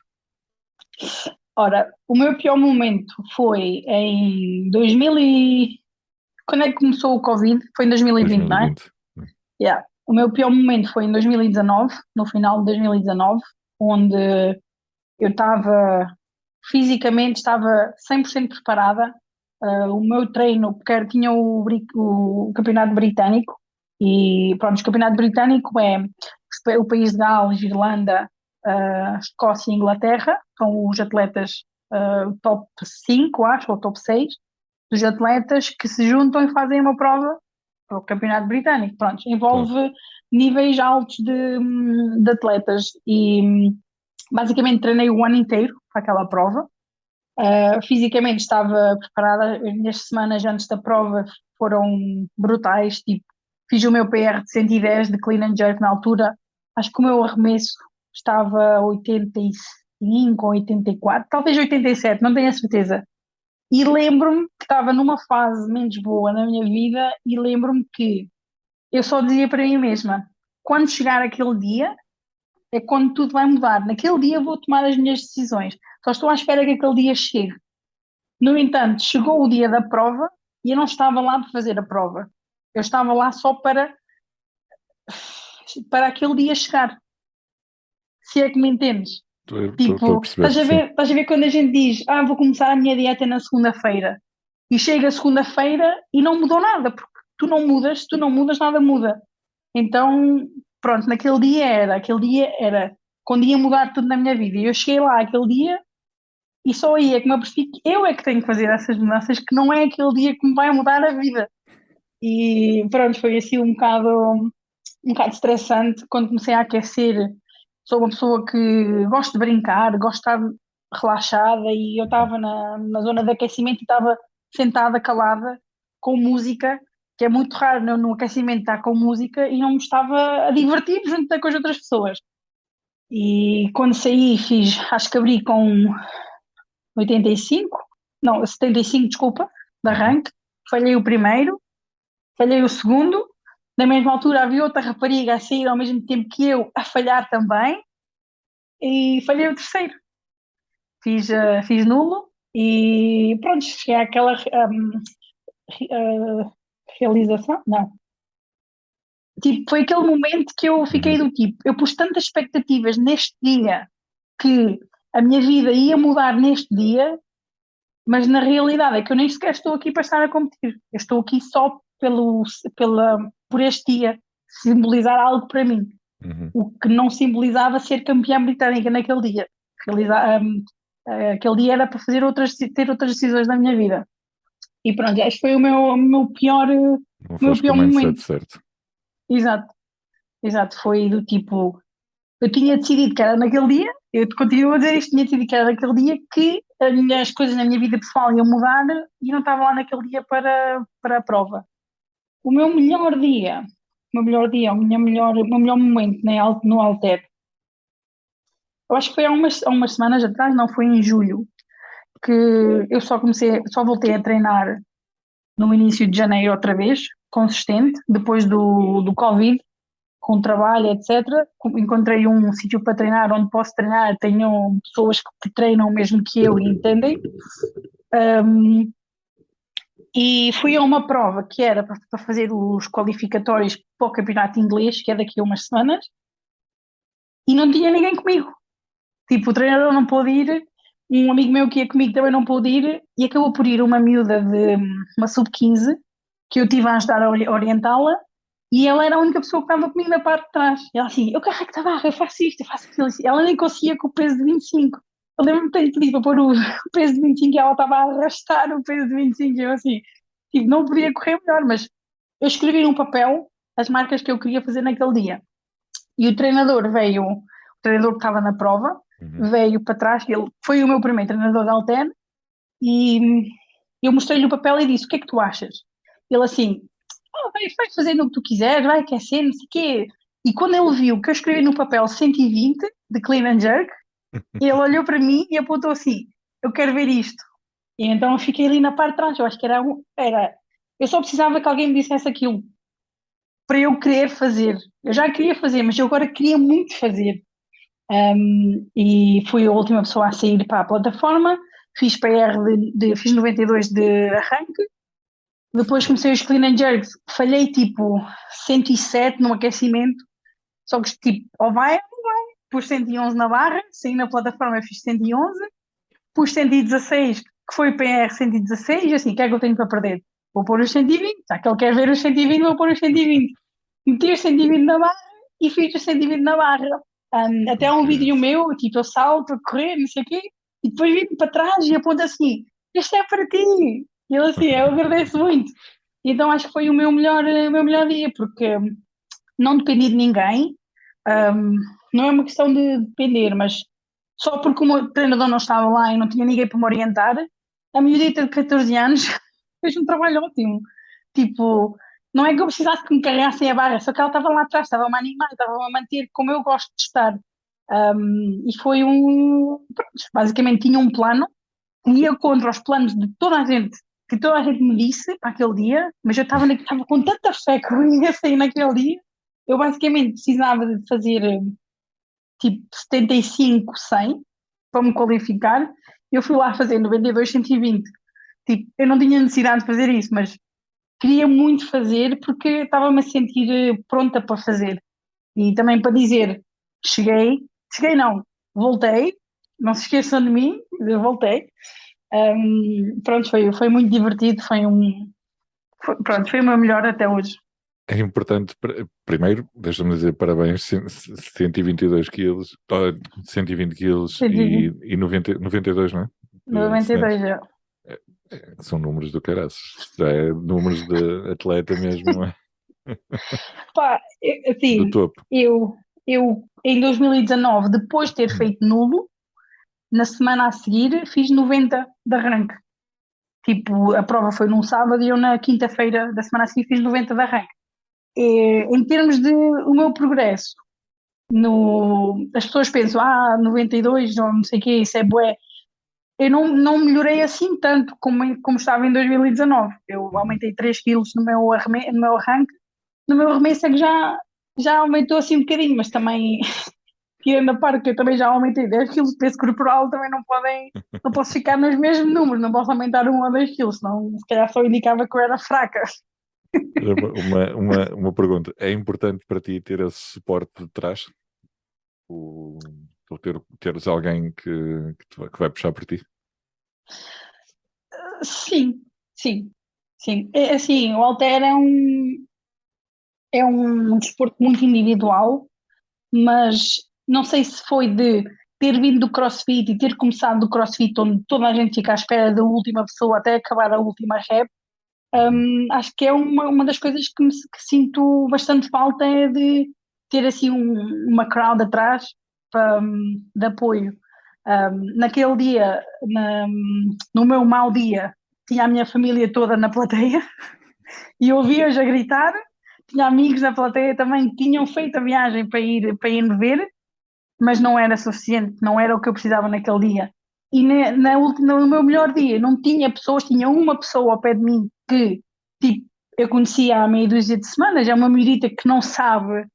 Ora, o meu pior momento foi em 2000 Quando é que começou o Covid? Foi em 2020, não é? 2020. Yeah. O meu pior momento foi em 2019, no final de 2019, onde eu estava fisicamente estava 100% preparada. O meu treino, porque tinha o campeonato britânico, e pronto, o campeonato britânico é o país de Gales, Irlanda, Escócia e Inglaterra, são os atletas top 5 acho, ou top 6 dos atletas que se juntam e fazem uma prova para o campeonato britânico. Pronto, Claro. envolve níveis altos de atletas e basicamente treinei o ano inteiro para aquela prova. Fisicamente estava preparada, as minhas semanas antes da prova foram brutais, tipo, fiz o meu PR de 110 de clean and jerk na altura, acho que o meu arremesso estava a 85 ou 84, talvez 87, não tenho a certeza. E lembro-me que estava numa fase menos boa na minha vida e lembro-me que eu só dizia para mim mesma, quando chegar aquele dia, é quando tudo vai mudar. Naquele dia vou tomar as minhas decisões. Só estou à espera que aquele dia chegue. No entanto, chegou o dia da prova e eu não estava lá para fazer a prova. Eu estava lá só para aquele dia chegar. Se é que me entendes. Estou a Tipo, perceber, sim. estás a ver quando a gente diz, vou começar a minha dieta na segunda-feira. E chega a segunda-feira e não mudou nada, porque tu não mudas, se tu não mudas, nada muda. Então, pronto, aquele dia era quando ia mudar tudo na minha vida. E eu cheguei lá aquele dia e só aí é que me apercebi que eu é que tenho que fazer essas mudanças, que não é aquele dia que me vai mudar a vida. E pronto, foi assim um bocado estressante quando comecei a aquecer. Sou uma pessoa que gosto de brincar, gosto de estar relaxada e eu estava na zona de aquecimento e estava sentada, calada, com música, que é muito raro no aquecimento estar com música e não me estava a divertir junto com as outras pessoas. E quando saí, acho que abri com 85, não, 75, desculpa, de Uhum. arranque. Falhei o primeiro, falhei o segundo Na mesma altura havia outra rapariga a sair ao mesmo tempo que eu, a falhar também, e falhei o terceiro. Fiz nulo e pronto, cheguei àquela realização. Não. Tipo, foi aquele momento que eu fiquei Uhum. do tipo, eu pus tantas expectativas neste dia que a minha vida ia mudar neste dia, mas na realidade é que eu nem sequer estou aqui para estar a competir. Eu estou aqui só por este dia simbolizar algo para mim. Uhum. O que não simbolizava ser campeã britânica naquele dia. Realizar, aquele dia era para ter outras decisões na minha vida. E pronto, este foi o Não meu foste com pior o mindset momento. certo. Exato, exato. Foi do tipo, eu tinha decidido que era naquele dia, eu continuo a dizer isto, tinha decidido que era naquele dia que as coisas na minha vida pessoal iam mudar e não estava lá naquele dia para a prova. O meu melhor dia, o meu melhor momento no Alter, eu acho que foi há umas semanas atrás, não foi em julho, que eu só voltei a treinar no início de janeiro outra vez, consistente, depois do Covid, com trabalho, etc. Encontrei um sítio para treinar onde posso treinar, tenho pessoas que treinam mesmo que eu e entendem. Um, e fui a uma prova que era para fazer os qualificatórios para o campeonato inglês, que é daqui a umas semanas, e não tinha ninguém comigo. Tipo, o treinador não pôde ir, um amigo meu que ia comigo também não pôde ir, e acabou por ir uma miúda de uma sub-15, que eu tive a ajudar a orientá-la, e ela era a única pessoa que estava comigo na parte de trás. E ela assim, eu carrego a barra, eu faço isto, eu faço aquilo. Ela nem conseguia com o peso de 25. Eu lembro-me de ter pedido para pôr o peso de 25 e ela estava a arrastar o peso de 25 e eu assim, tipo, não podia correr melhor, mas eu escrevi num papel as marcas que eu queria fazer naquele dia. E o treinador que estava na prova, Uhum. veio para trás, ele foi o meu primeiro treinador de halter, e eu mostrei-lhe o papel e disse, o que é que tu achas? Ele assim, vai fazendo o que tu quiseres, vai aquecer, não sei o quê. E quando ele viu que eu escrevi no papel 120 de clean and jerk, ele olhou para mim e apontou assim, eu quero ver isto. E então eu fiquei ali na parte de trás, eu acho que eu só precisava que alguém me dissesse aquilo para eu querer fazer. Eu já queria fazer, mas eu agora queria muito fazer. E fui a última pessoa a sair para a plataforma, fiz fiz 92 de arranque, depois comecei os clean and jerks, falhei tipo 107 no aquecimento, só que tipo, ou vai, pus 111 na barra, saí na plataforma fiz 111, pus 116, que foi PR 116, assim, o que é que eu tenho para perder? Vou pôr os 120, já que ele quer ver os 120, vou pôr os 120. Meti os 120 na barra e fiz os 120 na barra. Até há um Ok. vídeo meu, tipo, eu salto a correr, não sei o quê, e depois vim para trás e aponto assim, isto é para ti. E ele assim, eu agradeço muito. Então acho que foi o meu melhor dia, porque não dependi de ninguém. Ahm, não é uma questão de depender, mas só porque o meu treinador não estava lá e não tinha ninguém para me orientar, a miudita de 14 anos fez um trabalho ótimo. Tipo, não é que eu precisasse que me carregassem a barra, só que ela estava lá atrás, estava-me a animar, estava-me a manter como eu gosto de estar. E foi pronto, basicamente tinha um plano, ia contra os planos de toda a gente, que toda a gente me disse para aquele dia, mas eu estava com tanta fé que eu ia sair naquele dia. Eu basicamente precisava de fazer tipo 75, 100 para me qualificar. Eu fui lá fazer 92, 120. Tipo, eu não tinha necessidade de fazer isso, mas queria muito fazer porque estava-me a sentir pronta para fazer. E também para dizer, cheguei, cheguei não, voltei, não se esqueçam de mim, eu voltei. Pronto, foi muito divertido, pronto, foi o meu melhor até hoje. É importante, primeiro, deixa-me dizer parabéns, 122 quilos, 120 quilos 120, e 92, não é? De 92 snatch. já. São números do caraças. Já é números de atleta mesmo, Pá, do assim, topo. eu em 2019, depois de ter feito nulo, na semana a seguir fiz 90 de arranque. Tipo, a prova foi num sábado e eu na quinta-feira da semana a seguir fiz 90 de arranque. Em termos de o meu progresso, as pessoas pensam, 92 ou não sei o quê, isso é bué. Eu não melhorei assim tanto como estava em 2019. Eu Uhum. aumentei 3 quilos no meu arranque, no meu arremesso é que já aumentou assim um bocadinho, mas também, tirando a parte que eu também já aumentei 10 quilos de peso corporal, também não posso ficar nos mesmos números, não posso aumentar 1 ou 2 quilos, senão se calhar só indicava que eu era fraca. Uma pergunta. É importante para ti ter esse suporte de trás? Ou teres alguém que vai puxar por ti? Sim, sim, sim. É assim, o halter é um desporto muito individual, mas não sei se foi de ter vindo do CrossFit e ter começado do CrossFit, onde toda a gente fica à espera da última pessoa até acabar a última rep. Acho que é uma das coisas que sinto bastante falta é de ter assim uma crowd atrás de apoio. Naquele dia, no meu mau dia, tinha a minha família toda na plateia e ouvia-os a gritar. Tinha amigos na plateia também que tinham feito a viagem para ir me ver, mas não era suficiente, não era o que eu precisava naquele dia. E no meu melhor dia não tinha pessoas, tinha uma pessoa ao pé de mim que tipo, eu conhecia há meia dúzia de semanas, é uma miudita que não sabe,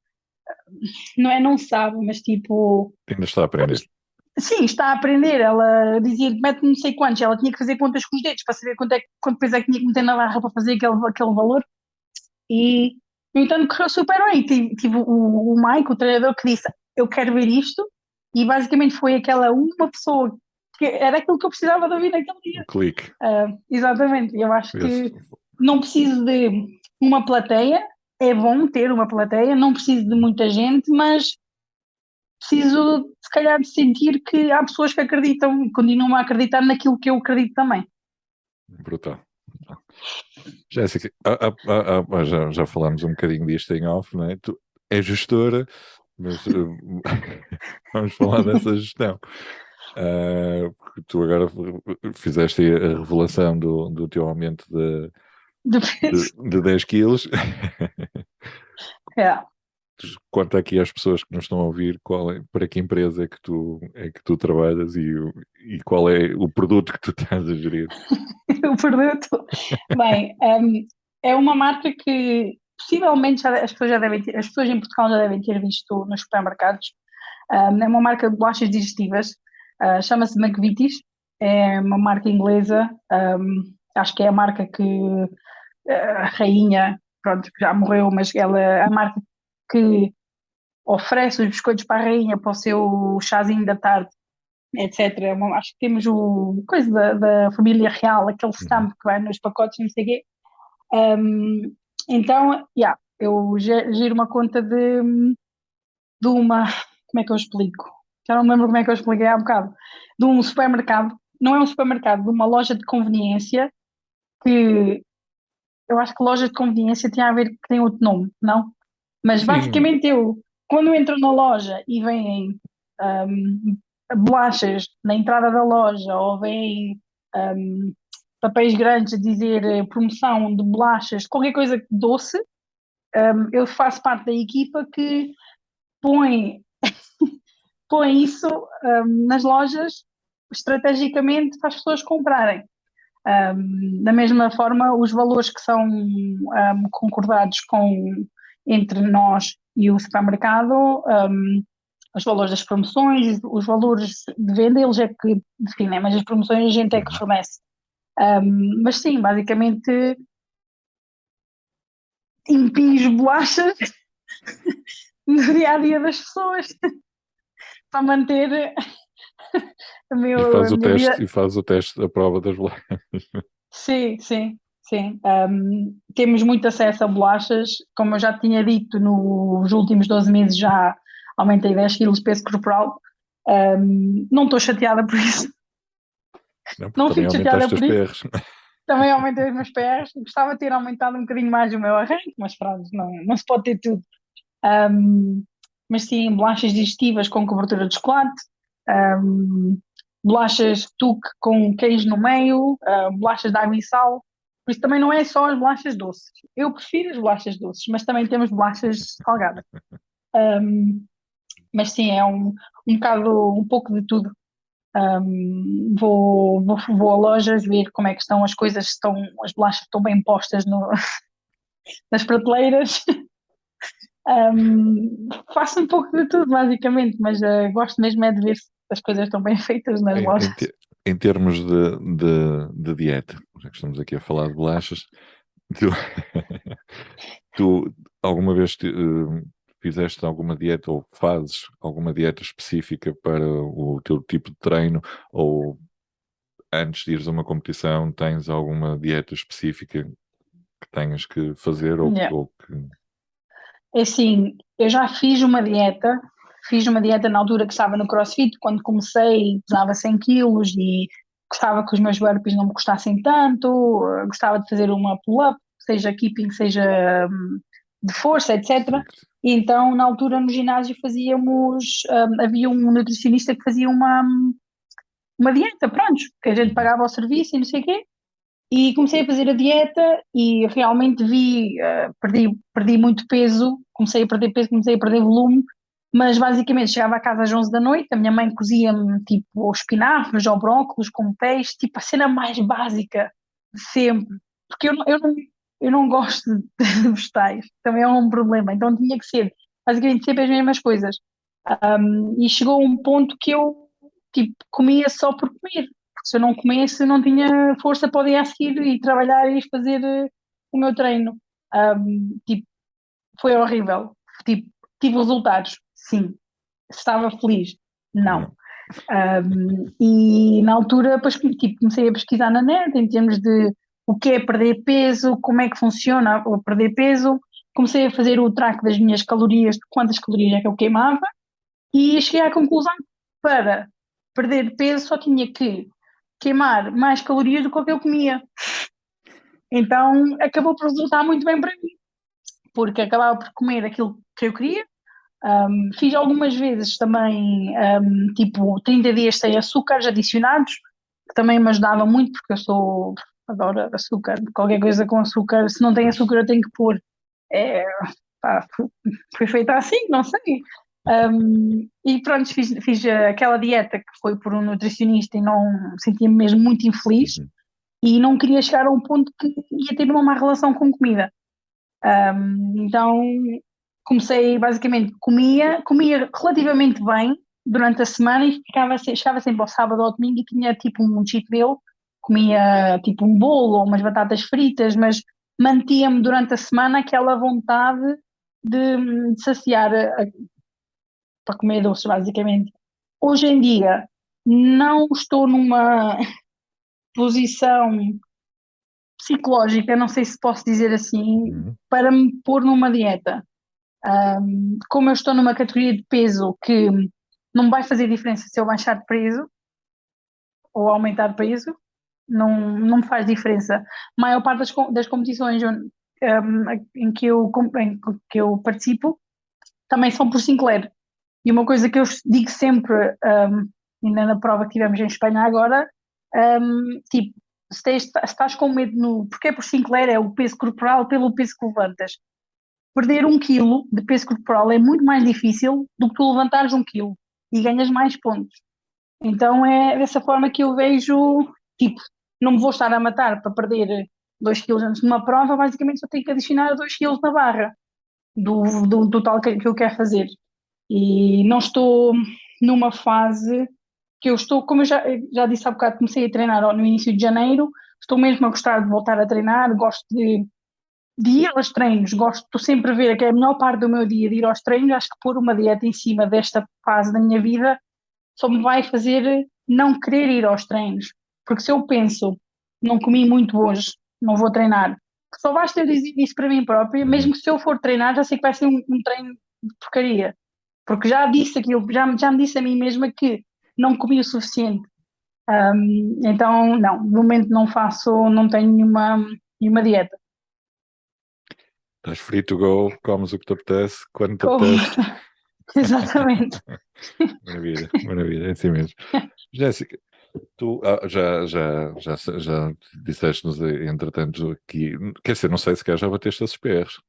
não é não sabe, mas tipo, Ainda está a aprender. sim, está a aprender. Ela dizia que mete não sei quantos, ela tinha que fazer contas com os dedos para saber quanto peso é que tinha que meter na barra para fazer aquele valor. E, no entanto, correu super bem. Tive o Mike, o treinador, que disse: Eu quero ver isto. E basicamente foi aquela uma pessoa que era aquilo que eu precisava de ouvir naquele O dia. clique. Exatamente. Eu acho Esse, que não preciso de uma plateia. É bom ter uma plateia, não preciso de muita gente, mas preciso, se calhar, de sentir que há pessoas que acreditam e continuam a acreditar naquilo que eu acredito também. brutal. Jéssica, já falámos um bocadinho disto em off, não é? Tu és gestora, mas vamos falar dessa gestão. Porque tu agora fizeste aí a revelação do teu aumento Depende. de 10 quilos. É. Conta aqui às pessoas que nos estão a ouvir para que empresa é que tu trabalhas e qual é o produto que tu estás a gerir. O produto. Bem, é uma marca que possivelmente as pessoas já devem ter, as pessoas em Portugal já devem ter visto nos supermercados. É uma marca de bolachas digestivas, chama-se McVitie's, é uma marca inglesa. Acho que é a marca que a rainha, pronto, que já morreu, mas ela é a marca que oferece os biscoitos para a rainha, para o seu chazinho da tarde, etc. Acho que temos o coisa da família real, aquele Uhum. stamp que vai nos pacotes, não sei o quê. Então, yeah, eu giro uma conta de uma. Como é que eu explico? Já não me lembro como é que eu expliquei há bocado. De um supermercado, não é um supermercado, de uma loja de conveniência, que eu acho que loja de conveniência tinha a ver que tem outro nome, não? Mas Sim, basicamente quando entro na loja e vêm hum, bolachas na entrada da loja ou vêm hum, papéis grandes a dizer promoção de bolachas, qualquer coisa doce, eu faço parte da equipa que põe, põe isso nas lojas estrategicamente para as pessoas comprarem. Da mesma forma, os valores que são concordados entre nós e o supermercado, os valores das promoções, os valores de venda, eles é que definem, mas as promoções a gente é que fornece. Mas sim, basicamente impinge bolachas no dia a dia das pessoas para manter a minha vida. e faz o teste da prova das bolachas. Sim, sim, sim. Temos muito acesso a bolachas. Como eu já tinha dito, nos últimos 12 meses já aumentei 10 quilos de peso corporal. Não estou chateada por isso. Não, porque Não também fico aumentaste chateada os teus por isso. PRs. Também aumentei os meus pés. Gostava de ter aumentado um bocadinho mais o meu arranque, mas pronto, não se pode ter tudo. Um, mas sim, bolachas digestivas com cobertura de chocolate, um, bolachas tuque com queijo no meio, bolachas de água e sal. Por isso também não é só as bolachas doces. Eu prefiro as bolachas doces, mas também temos bolachas salgadas. Um, mas sim, é um bocado, um pouco de tudo. Vou a lojas ver como é que estão as coisas, as bolachas estão bem postas nas prateleiras. Faço um pouco de tudo, basicamente, mas gosto mesmo é de ver se as coisas estão bem feitas nas Em, lojas. em, te- em termos de dieta, já que estamos aqui a falar de bolachas, tu, tu alguma vez fizeste alguma dieta ou fazes alguma dieta específica para o teu tipo de treino ou antes de ires a uma competição tens alguma dieta específica que tenhas que fazer Yeah. ou que... É assim, eu já fiz uma dieta na altura que estava no CrossFit, quando comecei pesava 100 quilos e gostava que os meus burpees não me custassem tanto, gostava de fazer uma pull-up, seja keeping, seja de força, etc. E então, na altura, no ginásio havia um nutricionista que fazia uma dieta, pronto, que a gente pagava o serviço e não sei o quê. E comecei a fazer a dieta e realmente perdi muito peso, comecei a perder peso, comecei a perder volume, mas basicamente chegava a casa às 11 da noite, a minha mãe cozia-me tipo espinafres ou brócolos com peixe, tipo a cena mais básica de sempre, porque eu não gosto de vegetais, também é um problema, então tinha que ser basicamente sempre as mesmas coisas. E chegou um ponto que eu tipo comia só por comer, porque se eu não comesse, eu não tinha força para o dia a seguir e trabalhar e fazer o meu treino. Tipo, foi horrível. Tipo, tive resultados, sim. Estava feliz, não. Não. E na altura, depois, tipo, comecei a pesquisar na net em termos de o que é perder peso, como é que funciona o perder peso. Comecei a fazer o track das minhas calorias, de quantas calorias é que eu queimava, e cheguei à conclusão que para perder peso só tinha que queimar mais calorias do que eu comia. Então acabou por resultar muito bem para mim, porque acabava por comer aquilo que eu queria. Fiz algumas vezes também, tipo 30 dias sem açúcares adicionados, que também me ajudava muito, porque adoro açúcar, qualquer coisa com açúcar, se não tem Pois. açúcar eu tenho que pôr. É, pá, foi feita assim, não sei. E pronto, fiz aquela dieta que foi por um nutricionista e não sentia-me mesmo muito infeliz Uhum. e não queria chegar a um ponto que ia ter uma má relação com comida. Então comecei basicamente, comia relativamente bem durante a semana e chegava sempre ao sábado ou ao domingo e tinha tipo um cheat meal, comia tipo um bolo ou umas batatas fritas, mas mantia-me durante a semana aquela vontade de saciar para comer doces, basicamente. Hoje em dia não estou numa posição psicológica, não sei se posso dizer assim, Uhum. para me pôr numa dieta. Como eu estou numa categoria de peso que não me vai fazer diferença se eu baixar de peso ou aumentar de peso, não me faz diferença. A maior parte das competições em que eu participo também são por Sinclair. E uma coisa que eu digo sempre, ainda na prova que tivemos em Espanha agora, tipo, se estás com medo porque é por Sinclair, é o peso corporal pelo peso que levantas. Perder 1 quilo de peso corporal é muito mais difícil do que tu levantares 1 quilo e ganhas mais pontos. Então é dessa forma que eu vejo, tipo, não me vou estar a matar para perder 2 quilos antes de uma prova, basicamente só tenho que adicionar 2 quilos na barra do total que eu quero fazer. E não estou numa fase que eu estou, como já disse há bocado, comecei a treinar no início de janeiro, estou mesmo a gostar de voltar a treinar, gosto de ir aos treinos, estou sempre a ver que é a melhor parte do meu dia de ir aos treinos, acho que pôr uma dieta em cima desta fase da minha vida só me vai fazer não querer ir aos treinos, porque se eu penso, não comi muito hoje, não vou treinar, só basta eu dizer isso para mim própria, Uhum. mesmo que se eu for treinar, já sei que vai ser um treino de porcaria, porque já disse aquilo, já me disse a mim mesma que não comi o suficiente. Então, não, no momento não faço, não tenho nenhuma dieta. Estás free to go, comes o que te apetece, quando te Como? apetece. Exatamente. Maravilha, maravilha, é assim mesmo. Jéssica, tu já disseste-nos, entretanto, aqui, quer dizer, não sei se já bateste esses PRs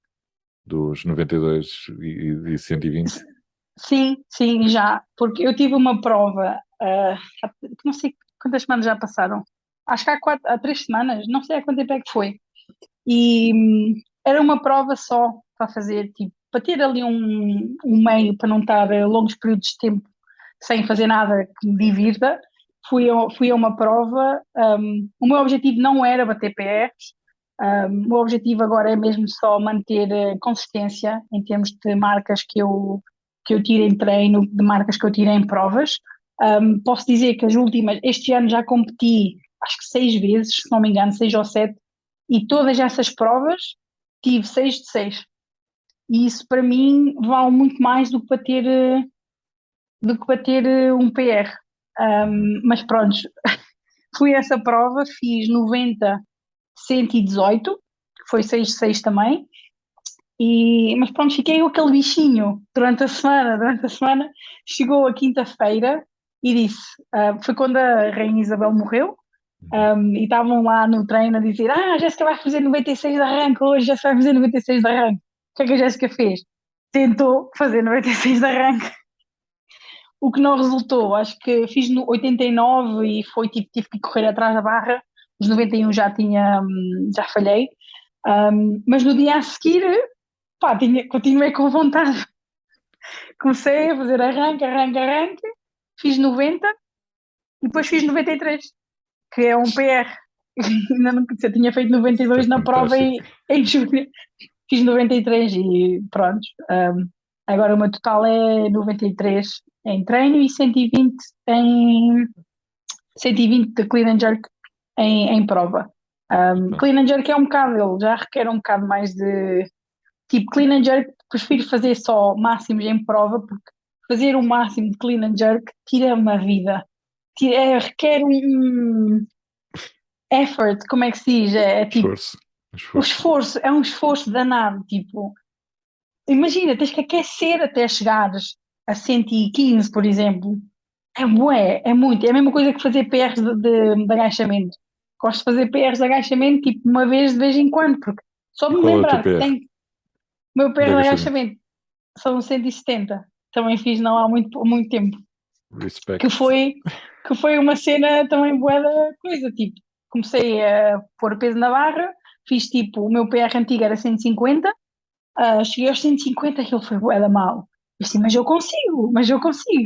dos 92 e 120. Sim, sim, já, porque eu tive uma prova, não sei quantas semanas já passaram, acho que há 3 semanas, não sei há quanto tempo é que foi, e era uma prova só para fazer, tipo, para ter ali um meio para não estar longos períodos de tempo sem fazer nada que me divirta, fui a uma prova. O meu objetivo não era bater PRs, o meu objetivo agora é mesmo só manter consistência em termos de marcas que eu tiro em treino, de marcas que eu tiro em provas. Posso dizer que este ano já competi, acho que 6 vezes, se não me engano, 6 ou 7, e todas essas provas tive 6 de 6. E isso para mim vale muito mais do que bater um PR. Mas pronto, fui a essa prova, fiz 90, 118, que foi 6 de 6 também. Mas pronto, fiquei com aquele bichinho durante a semana. Durante a semana chegou a quinta-feira e disse: foi quando a Rainha Isabel morreu. E estavam lá no treino a dizer: a Jéssica vai fazer 96 de arranque hoje, Jéssica vai fazer 96 de arranque. O que é que a Jéssica fez? Tentou fazer 96 de arranque, o que não resultou. Acho que fiz no 89 e foi tipo, tive que correr atrás da barra. Os 91 já falhei. Mas no dia a seguir, pá, continuei com vontade. Comecei a fazer arranque, arranque, arranque, fiz 90 e depois fiz 93, que é um PR. Ainda não eu tinha feito Isso é 92 na prova fantástico. em julho. Fiz 93 e pronto. Agora o meu total é 93 em treino e 120 de clean and jerk em prova. Então, Clean and jerk é um bocado, ele já requer um bocado mais de. Tipo, clean and jerk, prefiro fazer só máximos em prova, porque fazer o máximo de clean and jerk tira-me a vida. Requer um effort, como é que se diz? É tipo, esforço. o Esforço. esforço, é um esforço danado. Tipo, imagina, tens que aquecer até chegares a 115, por exemplo. É bué, é muito. É a mesma coisa que fazer PRs de agachamento. Gosto de fazer PRs de agachamento, tipo, uma vez de vez em quando, porque só E de me qual é o teu lembrar que PR tenho o meu de PR de agachamento? agachamento são 170. Também fiz não há muito tempo. Que Respect. foi, que foi uma cena também bué da coisa, tipo, comecei a pôr peso na barra, fiz tipo, o meu PR antigo era 150, cheguei aos 150, aquilo foi bué da mal. Eu assim, mas eu consigo.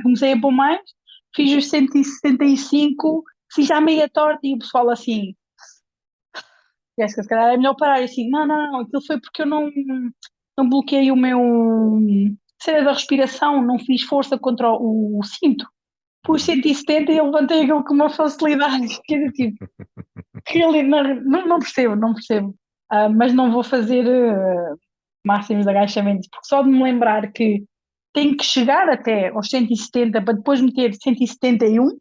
Comecei a pôr mais, fiz os 175, fiz à meia torta e o pessoal assim, Jéssica, se calhar é melhor parar. E assim, não, não, não, aquilo foi porque eu não bloqueei o meu cena da respiração, não fiz força contra o cinto. Pus 170 e eu levantei aquilo com uma facilidade, que era tipo, really, não percebo, não percebo. Mas não vou fazer máximos de agachamentos, porque só de me lembrar que tenho que chegar até aos 170 para depois meter 171,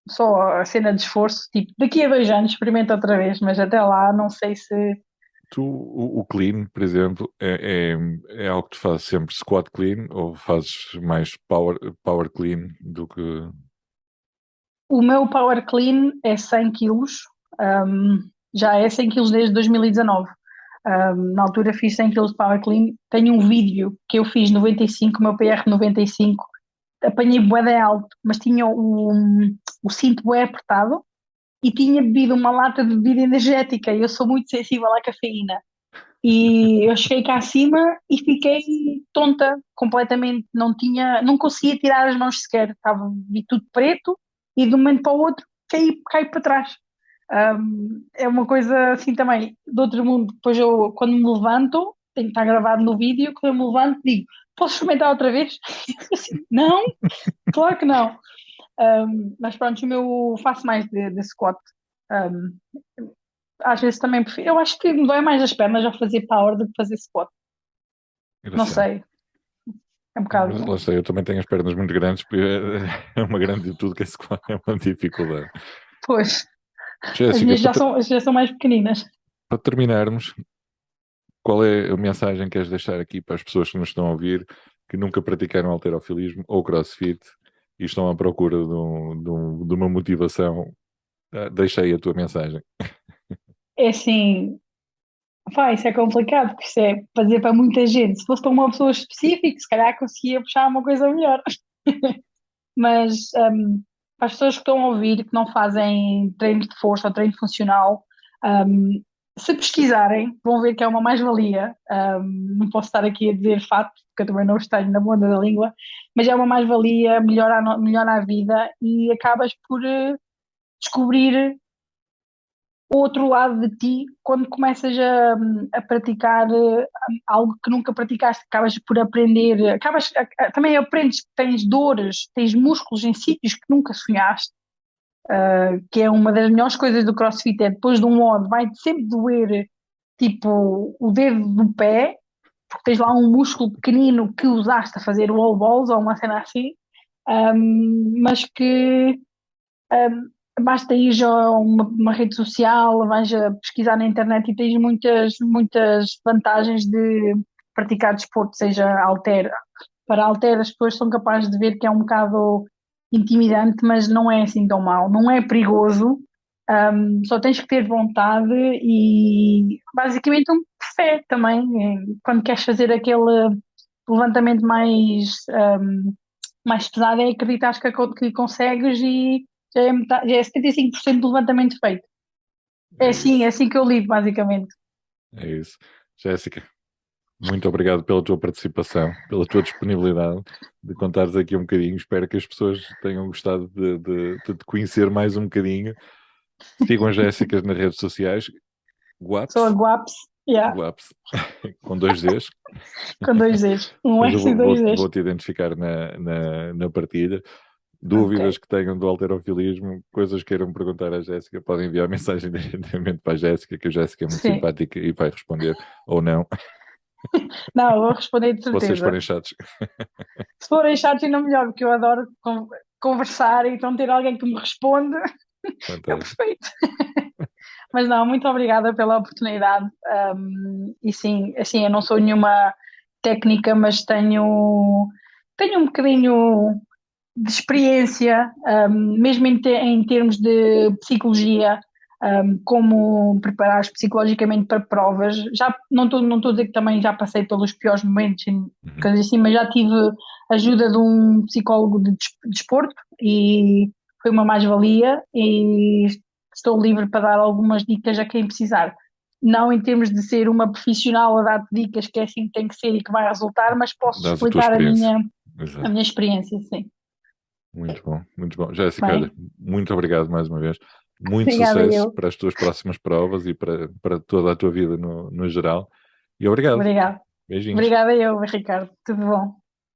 só a cena de esforço, tipo, daqui a 2 anos experimento outra vez, mas até lá não sei se. Tu, o clean, por exemplo, é algo que tu fazes sempre squat clean ou fazes mais power clean do que. O meu Power Clean é 100 quilos, já é 100 quilos desde 2019. Na altura fiz 100 quilos de Power Clean. Tenho um vídeo que eu fiz 95, o meu PR 95, apanhei bué de alto, mas tinha o cinto bué apertado e tinha bebido uma lata de bebida energética e eu sou muito sensível à cafeína. E eu cheguei cá acima e fiquei tonta completamente, não conseguia tirar as mãos sequer, vi tudo preto e de um momento para o outro caí para trás. É uma coisa assim também do outro mundo. Depois eu, quando me levanto, tem que estar gravado no vídeo, quando eu me levanto digo, posso experimentar outra vez? Assim, não, claro que não. Mas pronto, o meu faço mais de squat. Um, Às vezes também prefiro. Eu acho que me dói mais as pernas a fazer power do que fazer squat. Não Engraçado. sei, é um Mas lá bocado. sei, eu também tenho as pernas muito grandes, porque é uma grande de tudo que é squat, é uma dificuldade. Pois, as Jéssica, minhas já são mais pequeninas. para terminarmos, qual é a mensagem que queres deixar aqui para as pessoas que nos estão a ouvir, que nunca praticaram halterofilismo ou crossfit e estão à procura de uma motivação? Deixa aí a tua mensagem. É assim, pá, isso é complicado, porque isso é fazer para muita gente. Se fosse para uma pessoa específica, se calhar conseguia puxar uma coisa melhor. Mas para as pessoas que estão a ouvir, que não fazem treino de força ou treino funcional, Se pesquisarem, vão ver que é uma mais-valia. Não posso estar aqui a dizer fato, porque eu também não os tenho na ponta da língua, mas é uma mais-valia, melhora, melhora a vida e acabas por descobrir o outro lado de ti quando começas a praticar algo que nunca praticaste, acabas por aprender, também aprendes que tens dores, tens músculos em sítios que nunca sonhaste, que é uma das melhores coisas do CrossFit, é depois de um modo vai-te sempre doer, tipo, o dedo do pé, porque tens lá um músculo pequenino que usaste a fazer wall balls ou uma cena assim, mas que basta ir já a uma rede social, vais a pesquisar na internet e tens muitas, muitas vantagens de praticar desporto, seja halter. Para halter as pessoas são capazes de ver que é um bocado intimidante, mas não é assim tão mau, não é perigoso, só tens que ter vontade e basicamente um fé também, quando queres fazer aquele levantamento mais pesado é acreditar que consegues e já é 75% do levantamento feito. É É isso, assim que eu lido, basicamente. é isso. Jéssica, muito obrigado pela tua participação, pela tua disponibilidade de contares aqui um bocadinho. Espero que as pessoas tenham gostado de te conhecer mais um bocadinho. Sigam as Jéssicas nas redes sociais. Sou a Guaps, Guaps, yeah, Guaps, com dois Ds. com dois Zs. Um Depois eu S e dois Zs. vou-te identificar na partilha. Ok, Dúvidas que tenham do halterofilismo, coisas que queiram perguntar à Jéssica, podem enviar mensagem diretamente para a Jéssica, que a Jéssica é muito sim. simpática e vai responder, ou não, Não, eu vou responder de se vocês certeza. forem chatos. Se forem chatos, ainda melhor, porque eu adoro conversar, então ter alguém que me responde é Fantástico. perfeito. Mas não, muito obrigada pela oportunidade. E sim, assim, eu não sou nenhuma técnica, mas tenho um bocadinho de experiência, mesmo em termos de psicologia, como preparar psicologicamente para provas. Já não estou a dizer que também já passei pelos piores momentos, Uhum. coisas assim, mas já tive ajuda de um psicólogo de desporto e foi uma mais-valia e estou livre para dar algumas dicas a quem precisar. Não em termos de ser uma profissional a dar dicas que é assim que tem que ser e que vai resultar, mas posso Dás a tua explicar experiência. a Exato. minha experiência, sim. Muito bom, muito bom. Jéssica, olha, Bem, muito obrigado mais uma vez. Muito obrigada sucesso eu. para as tuas próximas provas e para toda a tua vida no geral. E obrigado. Obrigada. Beijinhos. Obrigada eu, Ricardo. Tudo bom.